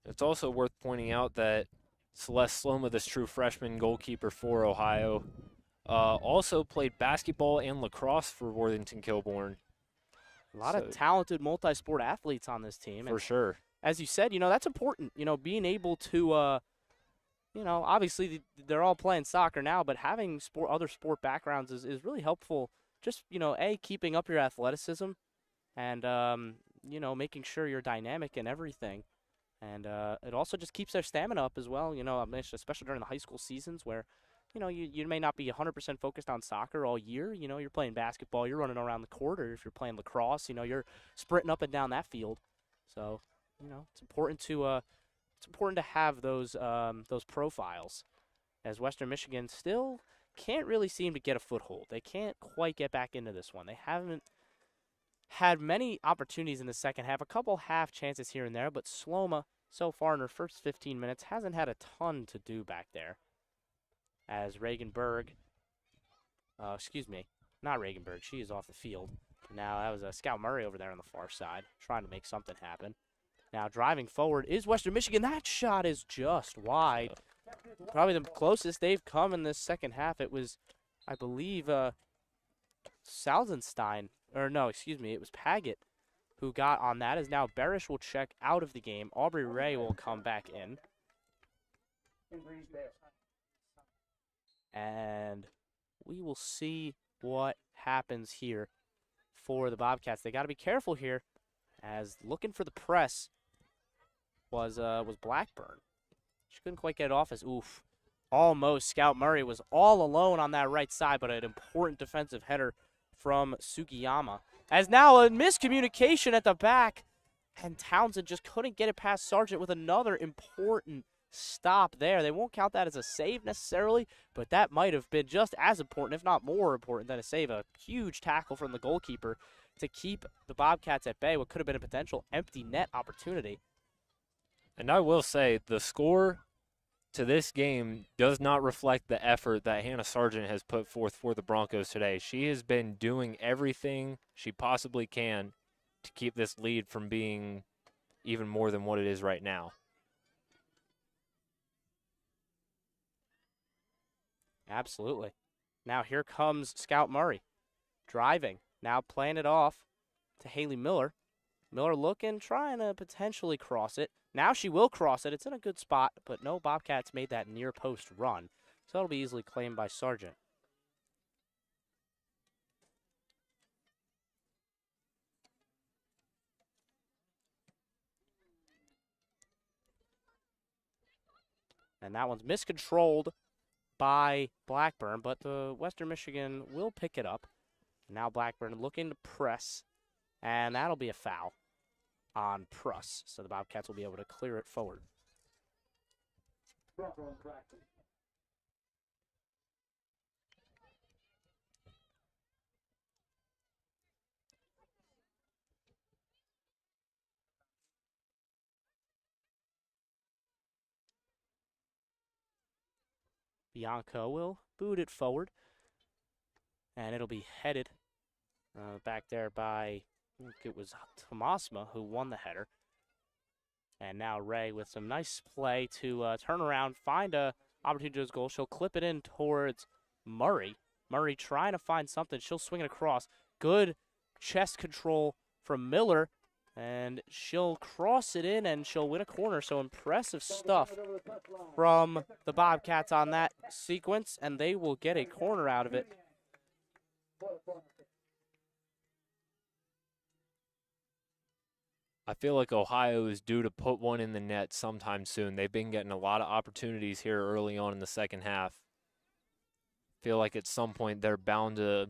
It's also worth pointing out that Celeste Sloma, this true freshman goalkeeper for Ohio, also played basketball and lacrosse for Worthington Kilbourne. A lot of talented multi-sport athletes on this team. For sure. As you said, that's important. Being able to, obviously they're all playing soccer now, but having other sport backgrounds is really helpful. Just, keeping up your athleticism and, making sure you're dynamic and everything. And it also just keeps their stamina up as well, you know, especially during the high school seasons where, you know, you may not be 100% focused on soccer all year. You know, you're playing basketball, you're running around the court, or if you're playing lacrosse, you know, you're sprinting up and down that field. So, you know, it's important to have those profiles, as Western Michigan still can't really seem to get a foothold. They can't quite get back into this one. They haven't had many opportunities in the second half, a couple half chances here and there, but Sloma so far in her first 15 minutes hasn't had a ton to do back there. As Regenberg, not Regenberg, she is off the field. Now that was Scout Murray over there on the far side, trying to make something happen. Now driving forward is Western Michigan. That shot is just wide. Probably the closest they've come in this second half. It was, I believe, Salzenstein, or no, excuse me, it was Paget who got on that. As now Barish will check out of the game. Aubrey Ray will come back in. And we will see what happens here for the Bobcats. They got to be careful here, as looking for the press was Blackburn. She couldn't quite get it off as, oof, almost. Scout Murray was all alone on that right side, but an important defensive header from Sugiyama. As now a miscommunication at the back, and Townsend just couldn't get it past Sargent with another important stop there. They won't count that as a save necessarily, but that might have been just as important, if not more important, than a save. A huge tackle from the goalkeeper to keep the Bobcats at bay, what could have been a potential empty net opportunity. And I will say, the score to this game does not reflect the effort that Hannah Sargent has put forth for the Broncos today. She has been doing everything she possibly can to keep this lead from being even more than what it is right now. Absolutely. Now here comes Scout Murray, driving. Now playing it off to Haley Miller. Miller looking, trying to potentially cross it. Now she will cross it. It's in a good spot, but no Bobcats made that near post run. So that'll be easily claimed by Sargent. And that one's miscontrolled by Blackburn, but the Western Michigan will pick it up. Now Blackburn looking to press, and that'll be a foul on Pruss. So the Bobcats will be able to clear it forward. Bianco will boot it forward, and it'll be headed back there by, I think it was Tomasma who won the header. And now Ray with some nice play to turn around, find a opportunity to his goal. She'll clip it in towards Murray. Murray trying to find something. She'll swing it across. Good chest control from Miller. And she'll cross it in, and she'll win a corner. So impressive stuff from the Bobcats on that sequence, and they will get a corner out of it. I feel like Ohio is due to put one in the net sometime soon. They've been getting a lot of opportunities here early on in the second half. Feel like at some point they're bound to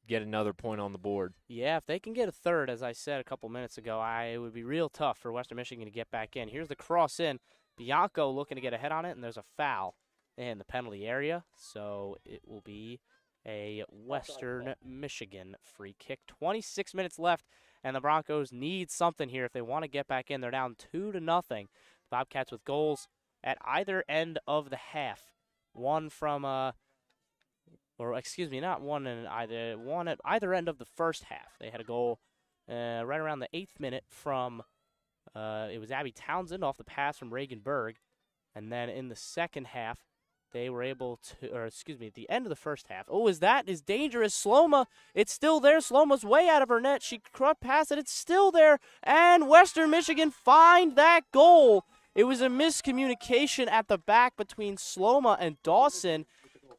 get another point on the board. Yeah, if they can get a third, as I said a couple minutes ago, it would be real tough for Western Michigan to get back in. Here's the cross in. Bianco looking to get a head on it, and there's a foul in the penalty area. So it will be a Western Michigan free kick. 26 minutes left, and the Broncos need something here if they want to get back in. They're down 2-0. Bobcats with goals at either end of the half. One from or excuse me, not one in either, one at either end of the first half. They had a goal right around the 8th minute from, it was Abby Townsend off the pass from Regenberg. And then in the second half, they were able to, or excuse me, at the end of the first half. Oh, is dangerous. Sloma, it's still there. Sloma's way out of her net. She cut past it. It's still there. And Western Michigan find that goal. It was a miscommunication at the back between Sloma and Dawson.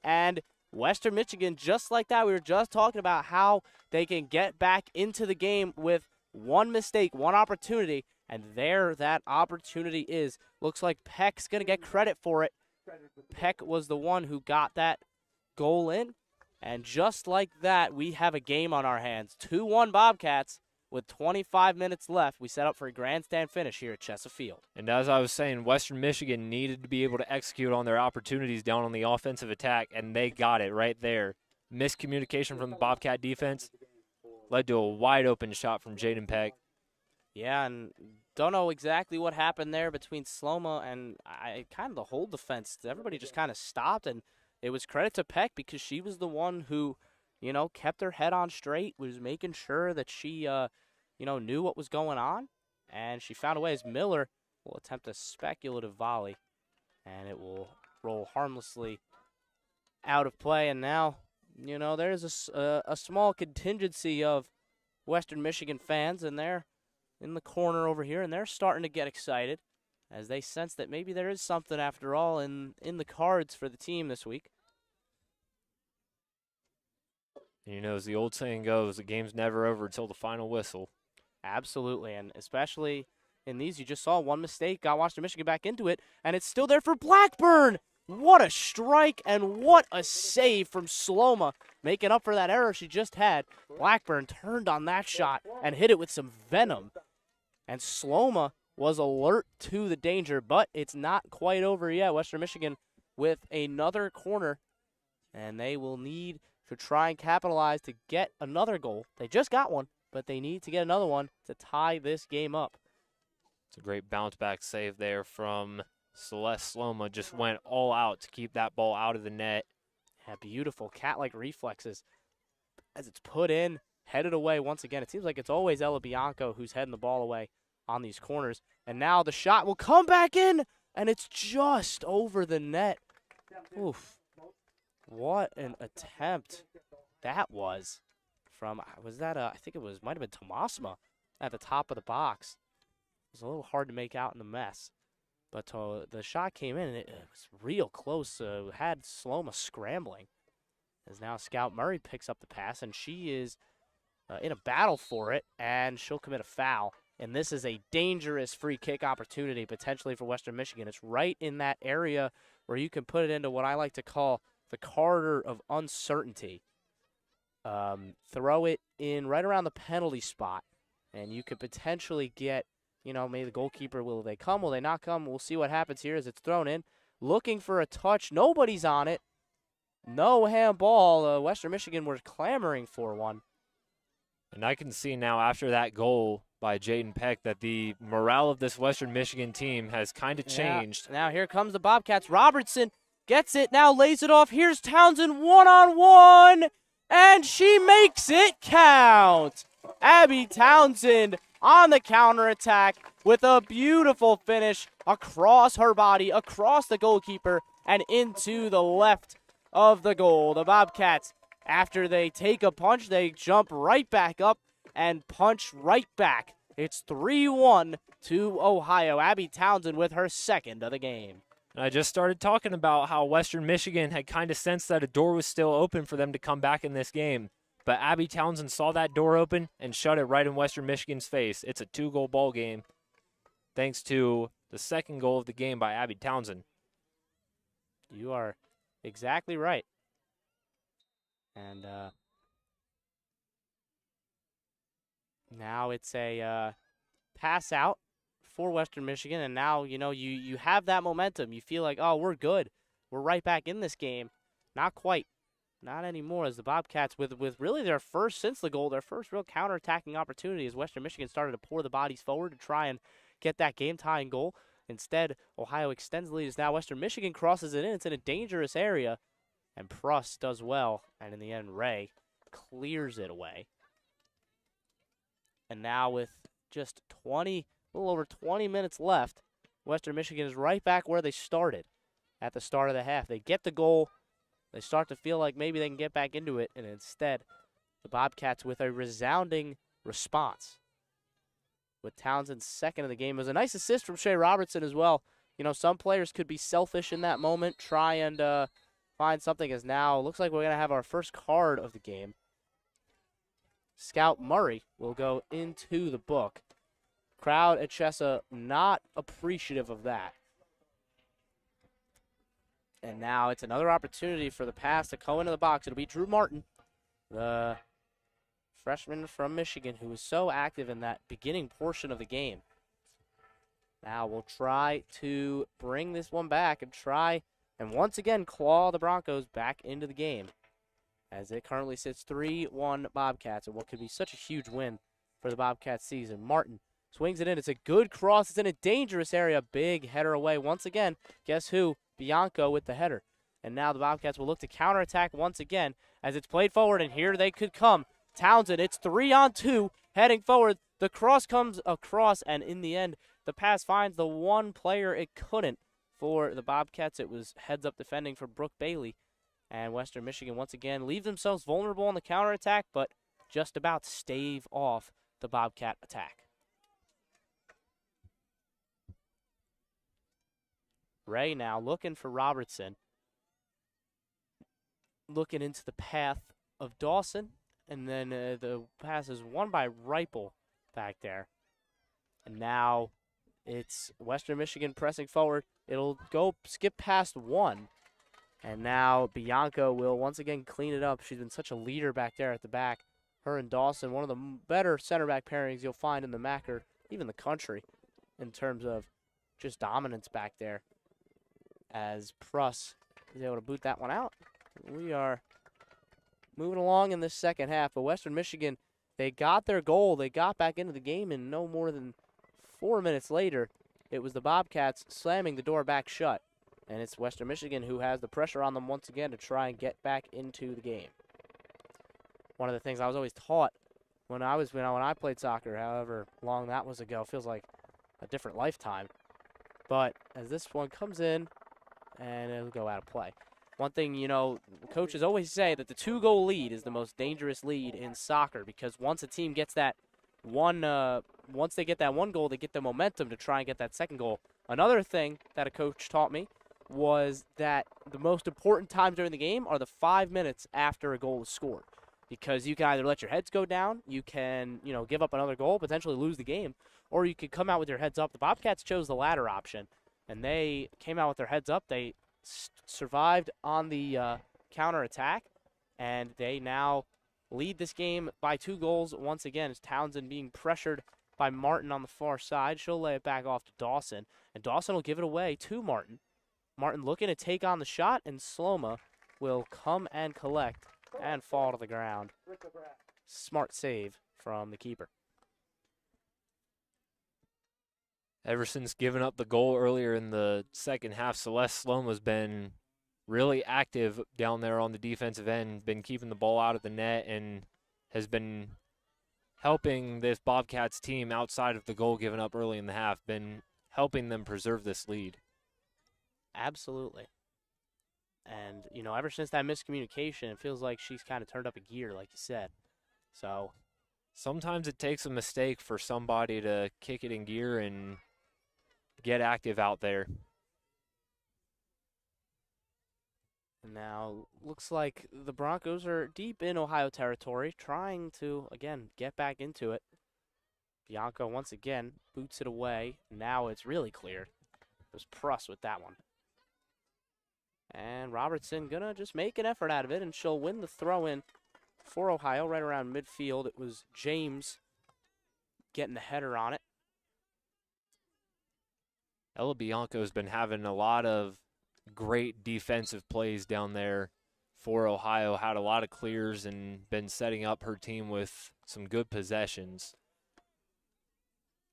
And Western Michigan, just like that, we were just talking about how they can get back into the game with one mistake, one opportunity, And there that opportunity is. Looks like Peck's going to get credit for it. Peck was the one who got that goal in. And just like that, we have a game on our hands. 2-1 Bobcats with 25 minutes left. We set up for a grandstand finish here at Chesafield. And as I was saying, Western Michigan needed to be able to execute on their opportunities down on the offensive attack, and they got it right there. Miscommunication from the Bobcat defense led to a wide-open shot from Jaden Peck. Yeah, and don't know exactly what happened there between Sloma and kind of the whole defense. Everybody just kind of stopped, and it was credit to Peck because she was the one who, kept her head on straight, was making sure that she, knew what was going on, and she found a way as Miller will attempt a speculative volley, and it will roll harmlessly out of play. And now, there's a small contingency of Western Michigan fans, and they're in the corner over here, and they're starting to get excited as they sense that maybe there is something after all in the cards for the team this week. And as the old saying goes, the game's never over until the final whistle. Absolutely, and especially in these, you just saw one mistake, got Western Michigan back into it, and it's still there for Blackburn. What a strike and what a save from Sloma, making up for that error she just had. Blackburn turned on that shot and hit it with some venom. And Sloma was alert to the danger, but it's not quite over yet. Western Michigan with another corner, and they will need to try and capitalize to get another goal. They just got one, but they need to get another one to tie this game up. It's a great bounce-back save there from Celeste Sloma. Just went all out to keep that ball out of the net. Yeah, beautiful cat-like reflexes as it's put in, headed away once again. It seems like it's always Ella Bianco who's heading the ball away on these corners. And now the shot will come back in, and it's just over the net. Oof. What an attempt that was from, I think it might have been Tomasma at the top of the box. It was a little hard to make out in the mess. But the shot came in, and it was real close. Had Sloma scrambling. As now Scout Murray picks up the pass, and she is in a battle for it, and she'll commit a foul. And this is a dangerous free kick opportunity potentially for Western Michigan. It's right in that area where you can put it into what I like to call the corridor of uncertainty. Throw it in right around the penalty spot, and you could potentially get, maybe the goalkeeper, will they come, will they not come? We'll see what happens here as it's thrown in. Looking for a touch. Nobody's on it. No handball. Western Michigan were clamoring for one. And I can see now after that goal by Jaden Peck that the morale of this Western Michigan team has kind of changed. Yeah. Now here comes the Bobcats. Robertson gets it, now lays it off. Here's Townsend one-on-one, and she makes it count. Abby Townsend on the counterattack with a beautiful finish across her body, across the goalkeeper, and into the left of the goal. The Bobcats, after they take a punch, they jump right back up and punch right back. It's 3-1 to Ohio. Abby Townsend with her second of the game. And I just started talking about how Western Michigan had kind of sensed that a door was still open for them to come back in this game. But Abby Townsend saw that door open and shut it right in Western Michigan's face. It's a 2-goal ball game thanks to the second goal of the game by Abby Townsend. You are exactly right. And now it's a pass out for Western Michigan, and now, you have that momentum. You feel like, oh, we're good. We're right back in this game. Not quite. Not anymore, as the Bobcats, with really their first, since the goal, their first real counterattacking opportunity, as Western Michigan started to pour the bodies forward to try and get that game-tying goal. Instead, Ohio extends the lead as now Western Michigan crosses it in. It's in a dangerous area, and Pruss does well, and in the end, Ray clears it away. And now with just a little over 20 minutes left, Western Michigan is right back where they started at the start of the half. They get the goal. They start to feel like maybe they can get back into it, and instead, the Bobcats with a resounding response. With Townsend's second of the game. It was a nice assist from Shea Robertson as well. Some players could be selfish in that moment, try and find something, as now looks like we're going to have our first card of the game. Scout Murray will go into the book. Crowd at Chessa not appreciative of that. And now it's another opportunity for the pass to go into the box. It'll be Drew Martin, the freshman from Michigan, who was so active in that beginning portion of the game. Now we'll try to bring this one back and once again claw the Broncos back into the game, as it currently sits 3-1 Bobcats, and what could be such a huge win for the Bobcats season. Martin swings it in. It's a good cross. It's in a dangerous area. Big header away once again. Guess who? Bianco with the header. And now the Bobcats will look to counterattack once again as it's played forward, and here they could come. Townsend, it's 3-on-2, heading forward. The cross comes across, and in the end, the pass finds the one player it couldn't. For the Bobcats, it was heads-up defending for Brooke Bailey. And Western Michigan, once again, leave themselves vulnerable on the counterattack, but just about stave off the Bobcat attack. Ray now looking for Robertson. Looking into the path of Dawson. And then the pass is won by Ripple back there. And now it's Western Michigan pressing forward. It'll go skip past one. And now Bianco will once again clean it up. She's been such a leader back there at the back. Her and Dawson, one of the better center back pairings you'll find in the MAC or even the country in terms of just dominance back there. As Pruss is able to boot that one out. We are moving along in this second half, but Western Michigan, they got their goal. They got back into the game, and no more than 4 minutes later, it was the Bobcats slamming the door back shut. And it's Western Michigan who has the pressure on them once again to try and get back into the game. One of the things I was always taught when I played soccer, however long that was ago, feels like a different lifetime. But as this one comes in, and it'll go out of play. One thing, coaches always say that the 2-goal lead is the most dangerous lead in soccer, because once a team gets that once they get that one goal, they get the momentum to try and get that second goal. Another thing that a coach taught me was that the most important times during the game are the 5 minutes after a goal is scored, because you can either let your heads go down, you can, give up another goal, potentially lose the game, or you could come out with your heads up. The Bobcats chose the latter option, and they came out with their heads up. They survived on the counterattack, and they now lead this game by 2 goals once again, as Townsend being pressured by Martin on the far side. She'll lay it back off to Dawson, and Dawson will give it away to Martin. Martin looking to take on the shot, and Sloma will come and collect and fall to the ground. Smart save from the keeper. Ever since giving up the goal earlier in the second half, Celeste Sloma's been really active down there on the defensive end, been keeping the ball out of the net, and has been helping this Bobcats team outside of the goal given up early in the half, been helping them preserve this lead. Absolutely. And, ever since that miscommunication, it feels like she's kind of turned up a gear, like you said. So sometimes it takes a mistake for somebody to kick it in gear and get active out there. And now looks like the Broncos are deep in Ohio territory, trying to, again, get back into it. Bianco once again boots it away. Now it's really cleared. It was Pruss with that one. And Robertson going to just make an effort out of it, and she'll win the throw-in for Ohio right around midfield. It was James getting the header on it. Ella Bianco's been having a lot of great defensive plays down there for Ohio, had a lot of clears and been setting up her team with some good possessions.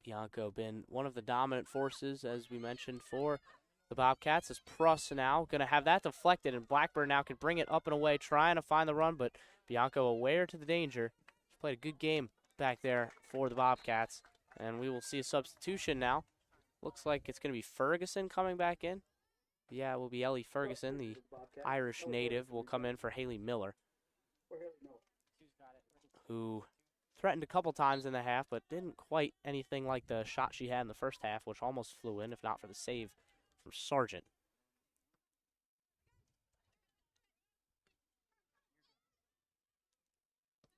Bianco been one of the dominant forces, as we mentioned, for the Bobcats. As Pruss now going to have that deflected, and Blackburn now can bring it up and away, trying to find the run, but Bianco aware to the danger. She played a good game back there for the Bobcats, and we will see a substitution now. Looks like it's going to be Ferguson coming back in. Yeah, it will be Ellie Ferguson, the Irish native, will come in for Haley Miller, who threatened a couple times in the half, but didn't quite anything like the shot she had in the first half, which almost flew in, if not for the save from Sargent.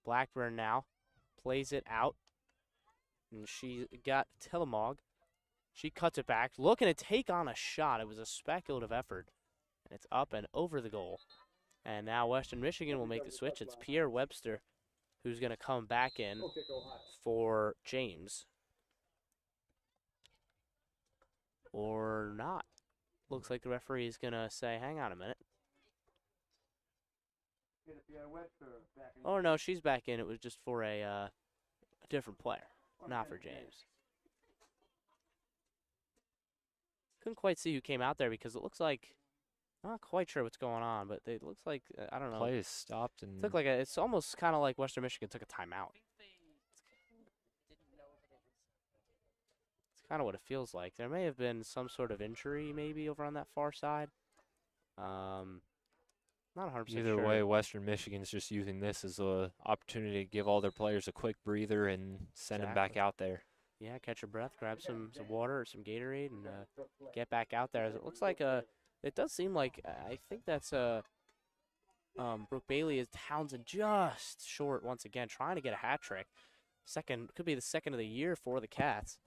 Blackburn now plays it out. And she got Tillamook. She cuts it back, looking to take on a shot. It was a speculative effort. And it's up and over the goal. And now Western Michigan will make the switch. It's Pierre Webster who's going to come back in for James. Or not. Looks like the referee is going to say, hang on a minute. Oh, no, she's back in. It was just for a different player, not for James. Couldn't quite see who came out there because it looks like, not quite sure what's going on, but it looks like, I don't know. Play is stopped. And It's almost kind of like Western Michigan took a timeout. It's kind of what it feels like. There may have been some sort of injury maybe over on that far side. Not 100% sure. Either way, Western Michigan's just using this as an opportunity to give all their players a quick breather and send them back out there. Yeah, catch your breath, grab some water or some Gatorade, and get back out there. It looks like it does seem like, I think that's Brooke Bailey is Townsend just short once again, trying to get a hat trick. Could be the second of the year for the Cats.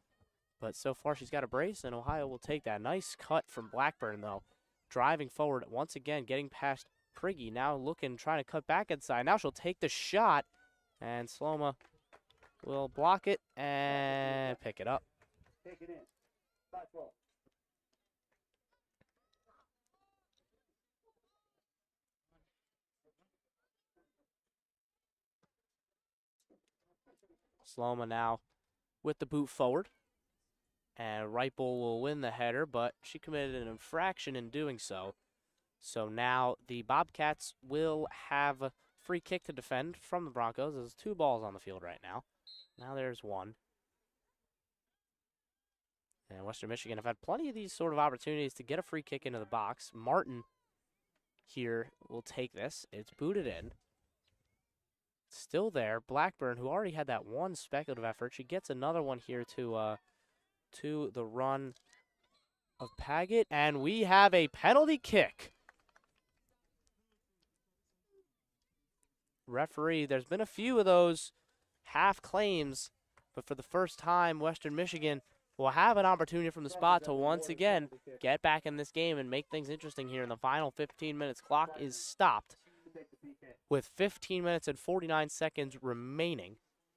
But so far she's got a brace, and Ohio will take that. Nice cut from Blackburn, though. Driving forward once again, getting past Priggy. Now trying to cut back inside. Now she'll take the shot, and Sloma will block it and pick it up. Take it in. 5-12. Sloma now with the boot forward. And Reipel will win the header, but she committed an infraction in doing so. So now the Bobcats will have a free kick to defend from the Broncos. There's 2 balls on the field right now. Now there's 1. And Western Michigan have had plenty of these sort of opportunities to get a free kick into the box. Martin here will take this. It's booted in. Still there. Blackburn, who already had that 1 speculative effort, she gets another one here to the run of Paget, and we have a penalty kick. Referee, there's been a few of those half claims, but for the first time, Western Michigan will have an opportunity from the spot to once again get back in this game and make things interesting here in the final 15 minutes. Clock is stopped with 15 minutes and 49 seconds remaining,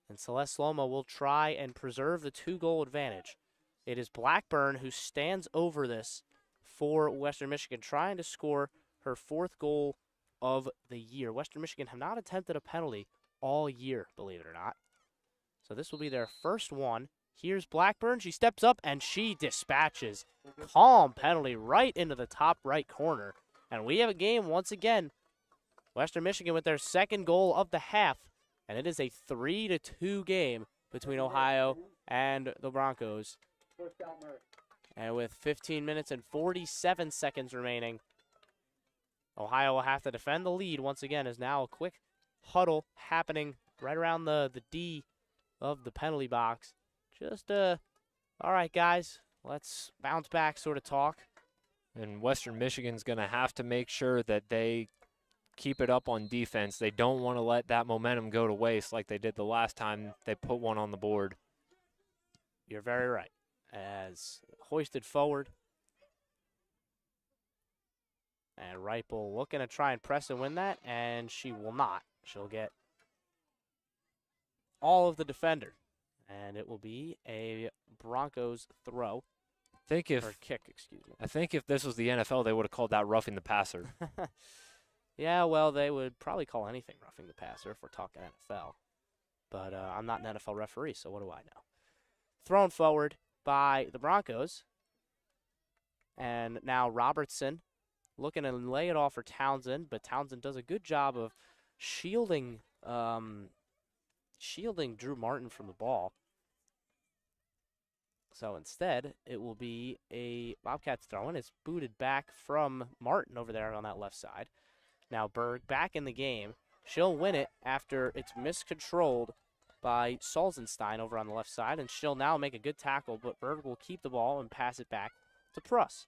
and Celeste Sloma will try and preserve the 2-goal advantage. It is Blackburn who stands over this for Western Michigan, trying to score her 4th goal of the year. Western Michigan have not attempted a penalty all year, believe it or not. So this will be their first one. Here's Blackburn. She steps up, and she dispatches. Calm penalty right into the top right corner. And we have a game once again. Western Michigan with their 2nd goal of the half. And it is a 3-2 game between Ohio and the Broncos. And with 15 minutes and 47 seconds remaining, Ohio will have to defend the lead once again, as now a quick huddle happening right around the D of the penalty box. Just, all right, guys, let's bounce back sort of talk. And Western Michigan's going to have to make sure that they keep it up on defense. They don't want to let that momentum go to waste like they did the last time they put one on the board. You're very right. As hoisted forward. And Reipel looking to try and press and win that, and she will not. She'll get all of the defender. And it will be a Broncos throw. Or kick, excuse me. I think if this was the NFL, they would have called that roughing the passer. Yeah, well, they would probably call anything roughing the passer if we're talking NFL. But I'm not an NFL referee, so what do I know? Thrown forward by the Broncos. And now Robertson looking to lay it off for Townsend, but Townsend does a good job of shielding Drew Martin from the ball. So instead, it will be a Bobcats throw-in. It's booted back from Martin over there on that left side. Now Berg back in the game. She'll win it after it's miscontrolled by Solzenstein over on the left side, and she'll now make a good tackle, but Berg will keep the ball and pass it back to Pruss.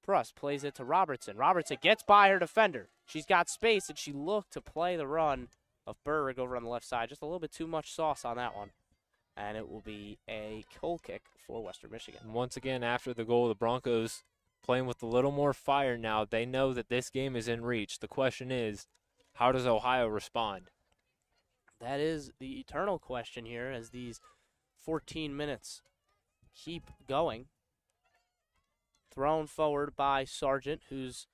Pruss plays it to Robertson. Robertson gets by her defender. She's got space, and she looked to play the run of Berg over on the left side. Just a little bit too much sauce on that one. and it will be a goal kick for Western Michigan. And once again, after the goal, the Broncos playing with a little more fire now. They know that this game is in reach. The question is, how does Ohio respond? That is the eternal question here as these 14 minutes keep going. Thrown forward by Sargent, who's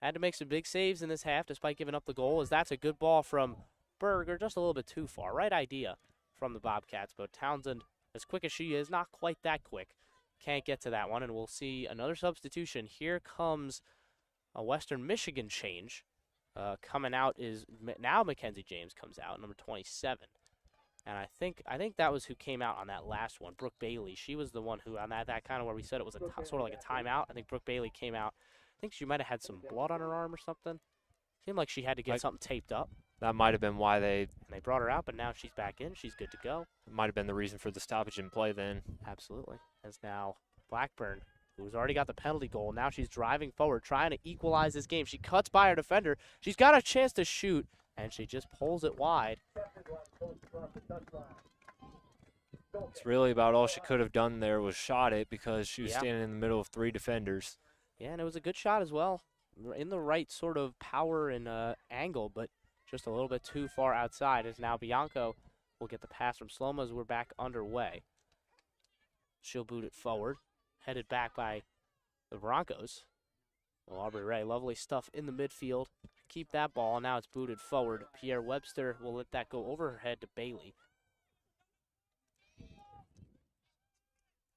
had to make some big saves in this half despite giving up the goal, as that's a good ball from Berger, just a little bit too far. Right idea from the Bobcats, but Townsend, as quick as she is, not quite that quick. Can't get to that one, and we'll see another substitution. Here comes a Western Michigan change. Coming out is now Mackenzie James comes out, number 27. And I think that was who came out on that last one, Brooke Bailey. She was the one who, on that kind of where we said it was sort of like a timeout. I think Brooke Bailey came out. I think she might have had some blood on her arm or something. Seemed like she had to get something taped up. That might have been why they brought her out, but now she's back in. She's good to go. Might have been the reason for the stoppage in play then. Absolutely. As now Blackburn, who's already got the penalty goal, now she's driving forward, trying to equalize this game. She cuts by her defender. She's got a chance to shoot, and she just pulls it wide. It's really about all she could have done there was shot it because she was standing in the middle of 3 defenders. Yeah, and it was a good shot as well. In the right sort of power and angle, but just a little bit too far outside, as now Bianco will get the pass from Sloma as we're back underway. She'll boot it forward, headed back by the Broncos. Well, Aubrey Ray, lovely stuff in the midfield. Keep that ball. Now it's booted forward. Pierre Webster will let that go over her head to Bailey.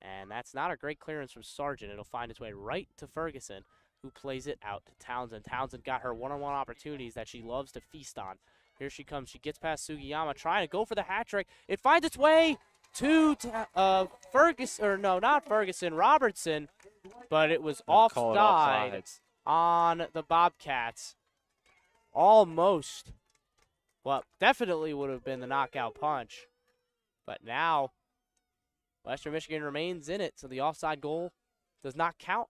And that's not a great clearance from Sargent. It'll find its way right to Ferguson, who plays it out to Townsend. Townsend got her one-on-one opportunities that she loves to feast on. Here she comes. She gets past Sugiyama, trying to go for the hat trick. It finds its way to Ferguson, or no, not Ferguson, Robertson, but it was offside on the Bobcats. Almost. Well, definitely would have been the knockout punch. But now Western Michigan remains in it, so the offside goal does not count.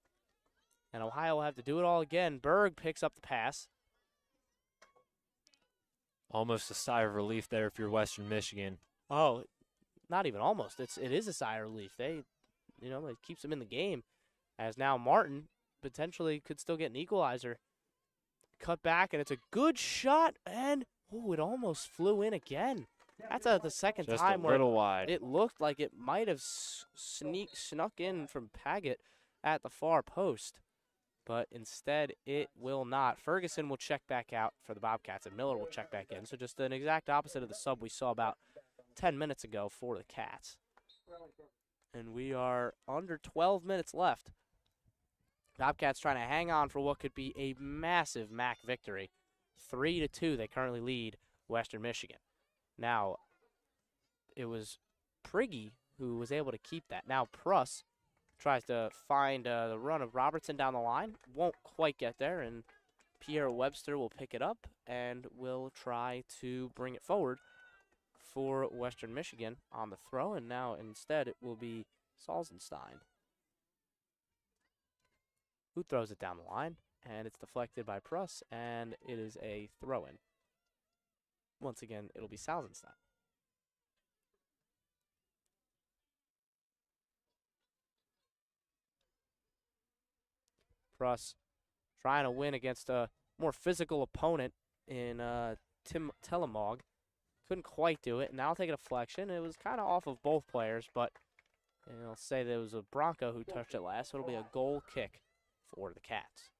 And Ohio will have to do it all again. Berg picks up the pass. Almost a sigh of relief there if you're Western Michigan. Oh, not even almost. It is a sigh of relief. It keeps them in the game. As now Martin potentially could still get an equalizer. Cut back, and it's a good shot, and it almost flew in again. That's the second Just time a little wide. It looked like it might have snuck in from Paget at the far post, but instead it will not. Ferguson will check back out for the Bobcats, and Miller will check back in. So just an exact opposite of the sub we saw about 10 minutes ago for the Cats. And we are under 12 minutes left. Bobcats trying to hang on for what could be a massive MAC victory. 3-2, they currently lead Western Michigan. Now, it was Prigge who was able to keep that. Now, Pruss tries to find the run of Robertson down the line. Won't quite get there, and Pierre Webster will pick it up and will try to bring it forward for Western Michigan on the throw. And now, instead, it will be Salzenstein who throws it down the line, and it's deflected by Pruss, and it is a throw-in. Once again, it'll be Salzenstein. Pruss trying to win against a more physical opponent in Tim Telemog. Couldn't quite do it, and now I'll take a deflection. It was kind of off of both players, but I'll say there was a Bronco who touched it last, so it'll be a goal kick for the Cats.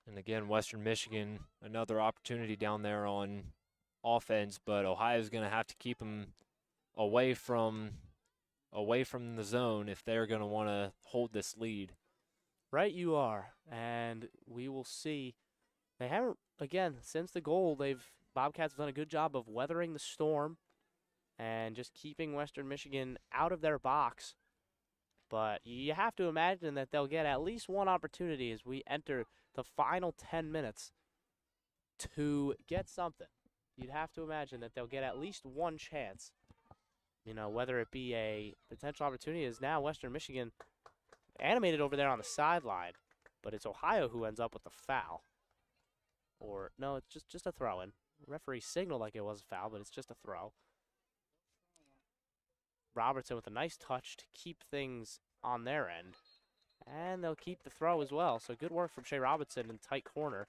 And again, Western Michigan, another opportunity down there on offense, but Ohio's going to have to keep them away from the zone if they're going to want to hold this lead. Right you are, and we will see. They haven't, again, since the goal, Bobcats have done a good job of weathering the storm and just keeping Western Michigan out of their box. But you have to imagine that they'll get at least one opportunity as we enter the final 10 minutes to get something. You'd have to imagine that they'll get at least one chance. Whether it be a potential opportunity, is now Western Michigan animated over there on the sideline, but it's Ohio who ends up with the foul. or no, it's just a throw-in. Referee signaled like it was a foul, but it's just a throw. Robertson with a nice touch to keep things on their end. And they'll keep the throw as well. So good work from Shea Robinson in tight corner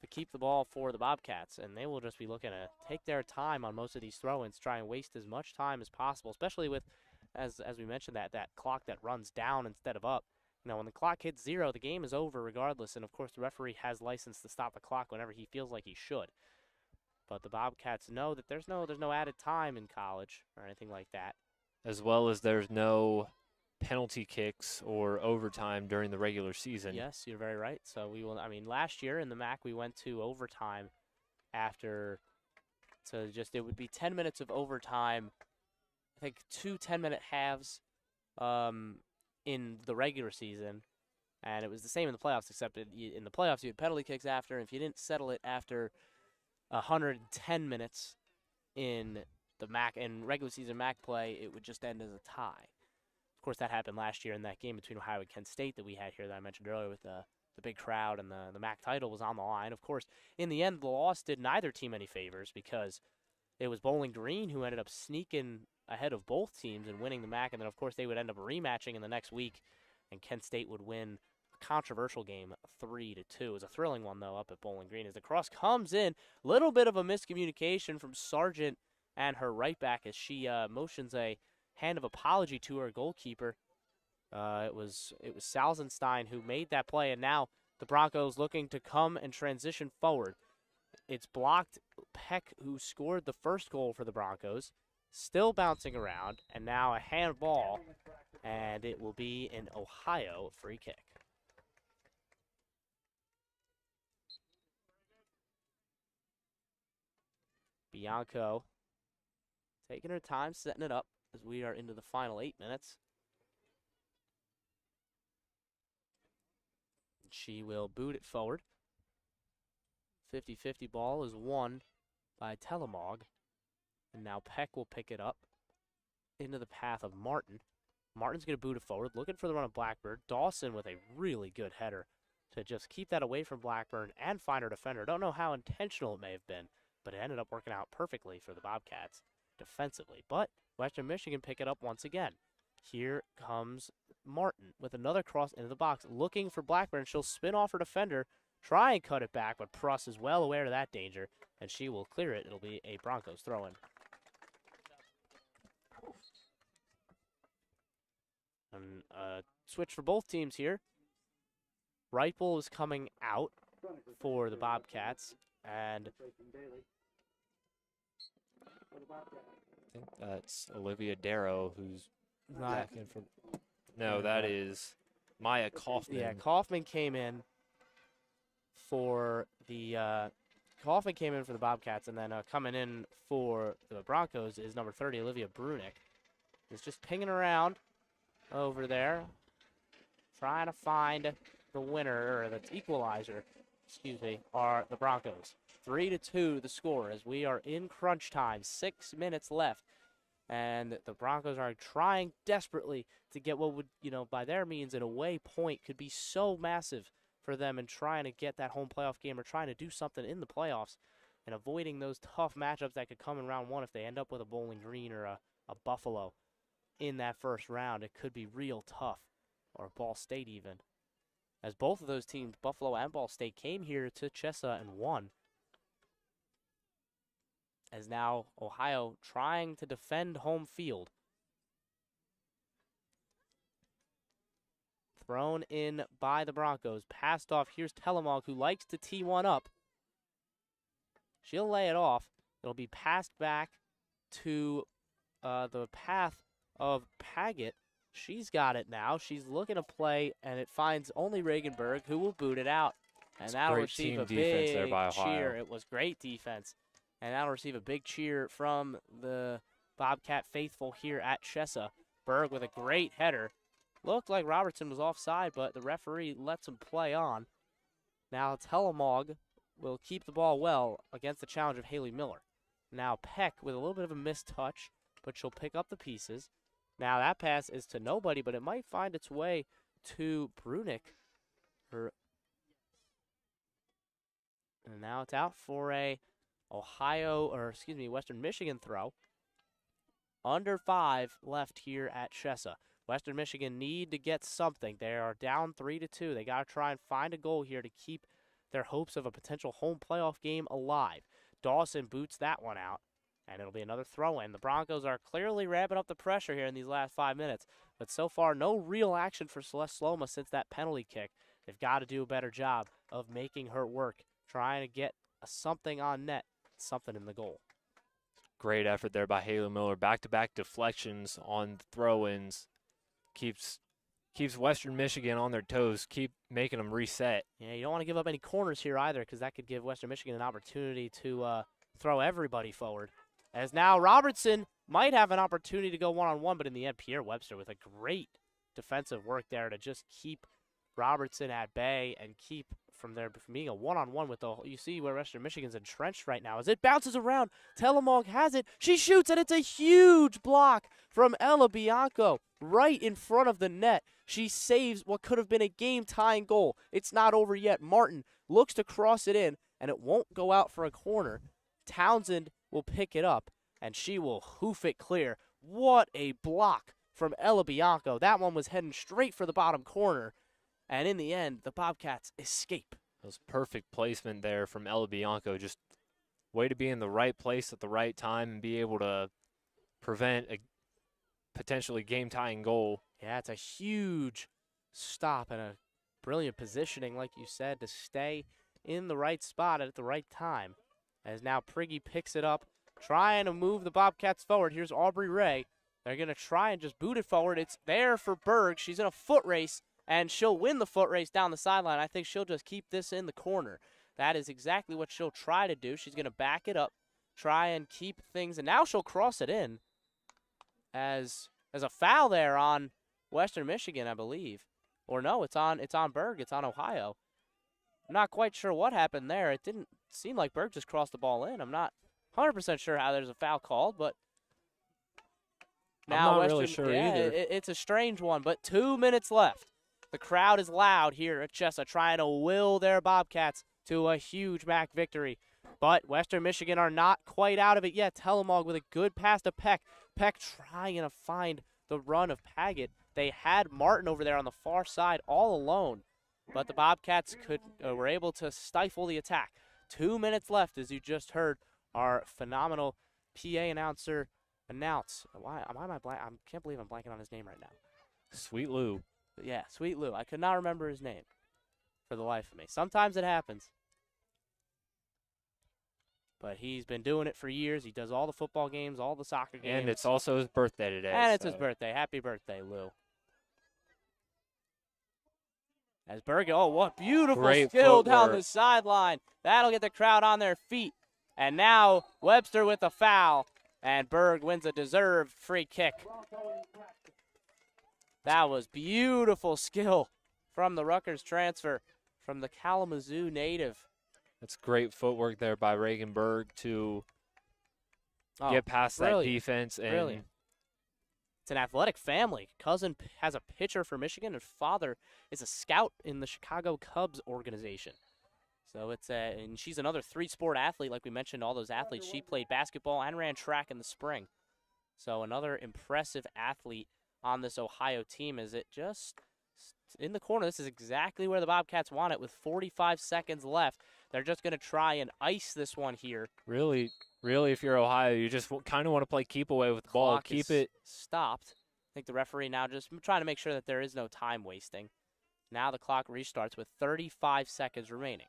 to keep the ball for the Bobcats. And they will just be looking to take their time on most of these throw-ins, try and waste as much time as possible, especially with, as we mentioned, that clock that runs down instead of up. You know, when the clock hits 0, the game is over regardless. And, of course, the referee has license to stop the clock whenever he feels like he should. But the Bobcats know that there's no added time in college or anything like that. As well as there's no penalty kicks or overtime during the regular season. Yes, you're very right. So we will, I mean, last year in the MAC, we went to overtime after, so just, it would be 10 minutes of overtime, I think 2 10-minute halves in the regular season. And it was the same in the playoffs, except in the playoffs, you had penalty kicks after. And if you didn't settle it after 110 minutes in the MAC and regular season MAC play, it would just end as a tie. Of course, that happened last year in that game between Ohio and Kent State that we had here that I mentioned earlier with the big crowd and the MAC title was on the line. Of course, in the end, the loss did neither team any favors because it was Bowling Green who ended up sneaking ahead of both teams and winning the MAC. And then, of course, they would end up rematching in the next week, and Kent State would win a controversial game 3-2. It was a thrilling one, though, up at Bowling Green. As the cross comes in, little bit of a miscommunication from Sargent and her right back as she motions a hand of apology to her goalkeeper. It was Salzenstein who made that play, and now the Broncos looking to come and transition forward. It's blocked. Peck, who scored the first goal for the Broncos, still bouncing around, and now a handball, and it will be an Ohio free kick. Bianco taking her time, setting it up as we are into the final 8 minutes. She will boot it forward. 50-50 ball is won by Telemog. And now Peck will pick it up into the path of Martin. Martin's going to boot it forward, looking for the run of Blackbird. Dawson with a really good header to just keep that away from Blackburn and find her defender. Don't know how intentional it may have been, but it ended up working out perfectly for the Bobcats defensively. But Western Michigan pick it up once again. Here comes Martin with another cross into the box, looking for Blackburn. She'll spin off her defender, try and cut it back, but Pruss is well aware of that danger, and she will clear it. It'll be a Broncos throw-in. And switch for both teams here. Reipel is coming out for the Bobcats, and I think that's Olivia Darrow who's not, back in from. No, that is Maya Kaufman. yeah, Kaufman came in for the Bobcats, and then coming in for the Broncos is number 30, Olivia Brunick. Is just pinging around over there, trying to find the winner, or the equalizer, excuse me, are the Broncos. 3-2 the score as we are in crunch time, 6 minutes left. And the Broncos are trying desperately to get what would, by their means, an away point could be so massive for them in trying to get that home playoff game or trying to do something in the playoffs and avoiding those tough matchups that could come in round one if they end up with a Bowling Green or a Buffalo in that first round. It could be real tough, or Ball State even. As both of those teams, Buffalo and Ball State, came here to Chesa and won. As now Ohio trying to defend home field. Thrown in by the Broncos. Passed off. Here's Telemog, who likes to tee one up. She'll lay it off. It'll be passed back to the path of Paget. She's got it now. She's looking to play, and it finds only Regenberg, who will boot it out. And that'll receive a big there by Ohio. cheer. It was great defense. And that'll receive a big cheer from the Bobcat faithful here at Chesa. Berg with a great header. Looked like Robertson was offside, but the referee lets him play on. Now Telemog will keep the ball well against the challenge of Haley Miller. Now Peck with a little bit of a missed touch, but she'll pick up the pieces. Now that pass is to nobody, but it might find its way to Brunick. And And now it's out for a Western Michigan throw. Under 5 left here at Chessa. Western Michigan need to get something. They are down 3-2. They got to try and find a goal here to keep their hopes of a potential home playoff game alive. Dawson boots that one out, and it'll be another throw-in. The Broncos are clearly ramping up the pressure here in these last 5 minutes, but so far no real action for Celeste Sloma since that penalty kick. They've got to do a better job of making her work, trying to get something on net, something in the goal. Great effort there by Haley Miller. Back-to-back deflections on throw-ins. Keeps Western Michigan on their toes, keep making them reset. Yeah, you don't want to give up any corners here either, because that could give Western Michigan an opportunity to throw everybody forward. As now Robertson might have an opportunity to go one-on-one, but in the end, Pierre Webster with a great defensive work there to just keep Robertson at bay and keep from being a one-on-one with you see where Western Michigan's entrenched right now. As it bounces around, Telemog has it. She shoots, and it's a huge block from Ella Bianco right in front of the net. She saves what could have been a game-tying goal. It's not over yet. Martin looks to cross it in, and it won't go out for a corner. Townsend will pick it up, and she will hoof it clear. What a block from Ella Bianco. That one was heading straight for the bottom corner. And in the end, the Bobcats escape. That was perfect placement there from Ella Bianco. Just way to be in the right place at the right time and be able to prevent a potentially game-tying goal. Yeah, it's a huge stop and a brilliant positioning, like you said, to stay in the right spot at the right time. As now Prigge picks it up, trying to move the Bobcats forward. Here's Aubrey Ray. They're going to try and just boot it forward. It's there for Berg. She's in a foot race, and she'll win the foot race down the sideline. I think she'll just keep this in the corner. That is exactly what she'll try to do. She's going to back it up, try and keep things, and now she'll cross it in as a foul there on Western Michigan, I believe. Or no, it's on Berg. It's on Ohio. I'm not quite sure what happened there. It didn't seem like Berg just crossed the ball in. I'm not 100% sure how there's a foul called, but now I'm not Western, really sure yeah, either. It's a strange one, but 2 minutes left. The crowd is loud here at Chessa, trying to will their Bobcats to a huge MAC victory. But Western Michigan are not quite out of it yet. Telemog with a good pass to Peck. Peck trying to find the run of Paget. They had Martin over there on the far side all alone, but the Bobcats were able to stifle the attack. 2 minutes left, as you just heard our phenomenal PA announcer announce. I can't believe I'm blanking on his name right now. Sweet Lou. Yeah, Sweet Lou. I could not remember his name for the life of me. Sometimes it happens. But he's been doing it for years. He does all the football games, all the soccer games. And it's also his birthday today. And it's his birthday. Happy birthday, Lou. As Bergen, oh, what beautiful Great skill down footwork. the sideline. That'll get the crowd on their feet. And now Webster with the foul. And Berg wins a deserved free kick. That was beautiful skill from the Rutgers transfer, from the Kalamazoo native. That's great footwork there by Reagan Berg to get past that defense. And Brilliant. It's an athletic family. Cousin has a pitcher for Michigan, and father is a scout in the Chicago Cubs organization. So and she's another three-sport athlete, like we mentioned, all those athletes. She played basketball and ran track in the spring. So another impressive athlete on this Ohio team. Is it just in the corner? This is exactly where the Bobcats want it with 45 seconds left. They're just going to try and ice this one here. Really, if you're Ohio, you just kind of want to play keep away with the ball. Clock Keep is it. stopped. I think the referee now just trying to make sure that there is no time wasting. Now the clock restarts with 35 seconds remaining.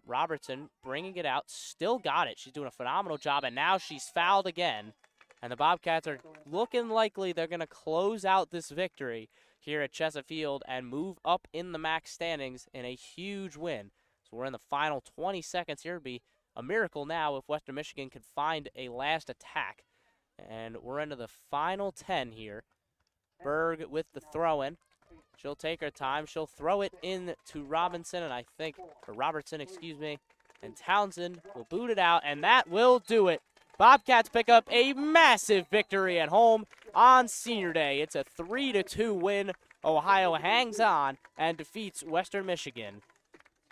Robertson bringing it out, still got it. She's doing a phenomenal job, and now she's fouled again. And the Bobcats are looking likely they're going to close out this victory here at Chessa Field and move up in the MAC standings in a huge win. So we're in the final 20 seconds here. It'd be a miracle now if Western Michigan could find a last attack. And we're into the final 10 here. Berg with the throw-in. She'll take her time. She'll throw it in to Robertson, excuse me. And Townsend will boot it out, and that will do it. Bobcats pick up a massive victory at home on Senior Day. It's a 3-2 win. Ohio hangs on and defeats Western Michigan.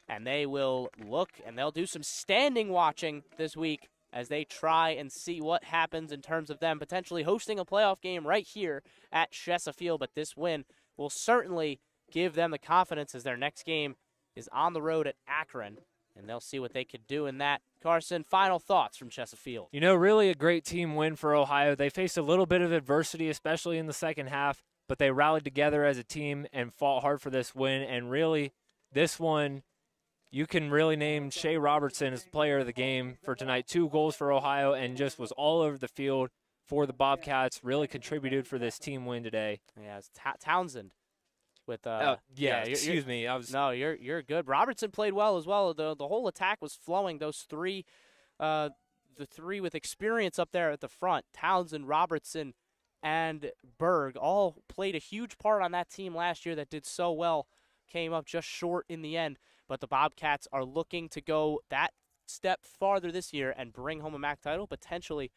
and they will look and they'll do some standing watching this week as they try and see what happens in terms of them potentially hosting a playoff game right here at Chesapeake. But this win will certainly give them the confidence as their next game is on the road at Akron, and they'll see what they could do in that. Carson, final thoughts from Chesapeake. You know, really a great team win for Ohio. They faced a little bit of adversity, especially in the second half, but they rallied together as a team and fought hard for this win. And really, this one, you can really name Shea Robertson as the player of the game for tonight. 2 goals for Ohio and just was all over the field for the Bobcats. Really contributed for this team win today. Yeah, it's Townsend. With excuse me. You're good. Robertson played well as well. The whole attack was flowing. Those three, the three with experience up there at the front, Townsend, Robertson, and Berg, all played a huge part on that team last year that did so well. Came up just short in the end, but the Bobcats are looking to go that step farther this year and bring home a MAC title, potentially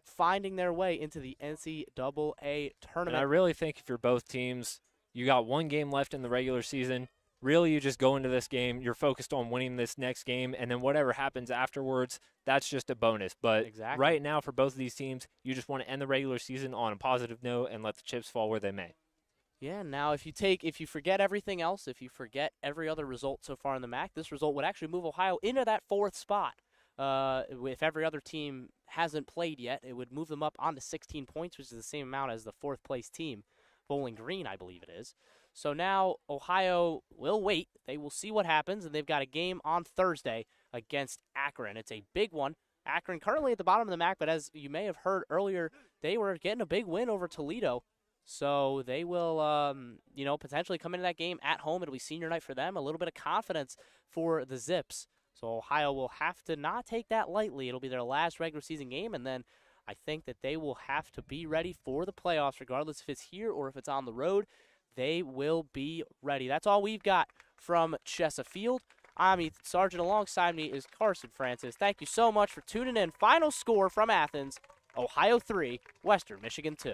finding their way into the NCAA tournament. And I really think if you're both teams, you got 1 game left in the regular season. Really, you just go into this game, you're focused on winning this next game, and then whatever happens afterwards, that's just a bonus. But right now, for both of these teams, you just want to end the regular season on a positive note and let the chips fall where they may. Yeah, now if you forget everything else, if you forget every other result so far in the MAC, this result would actually move Ohio into that 4th spot. If every other team hasn't played yet, it would move them up onto 16 points, which is the same amount as the 4th place team. Bowling Green, I believe it is. So now Ohio will wait. They will see what happens, and they've got a game on Thursday against Akron. It's a big one. Akron currently at the bottom of the MAC, but as you may have heard earlier, they were getting a big win over Toledo. So they will, potentially come into that game at home. It'll be senior night for them. A little bit of confidence for the Zips. So Ohio will have to not take that lightly. It'll be their last regular season game, and then I think that they will have to be ready for the playoffs, regardless if it's here or if it's on the road. They will be ready. That's all we've got from Chesapeake. I'm Ethan Sargent. Alongside me is Carson Francis. Thank you so much for tuning in. Final score from Athens, Ohio 3, Western Michigan 2.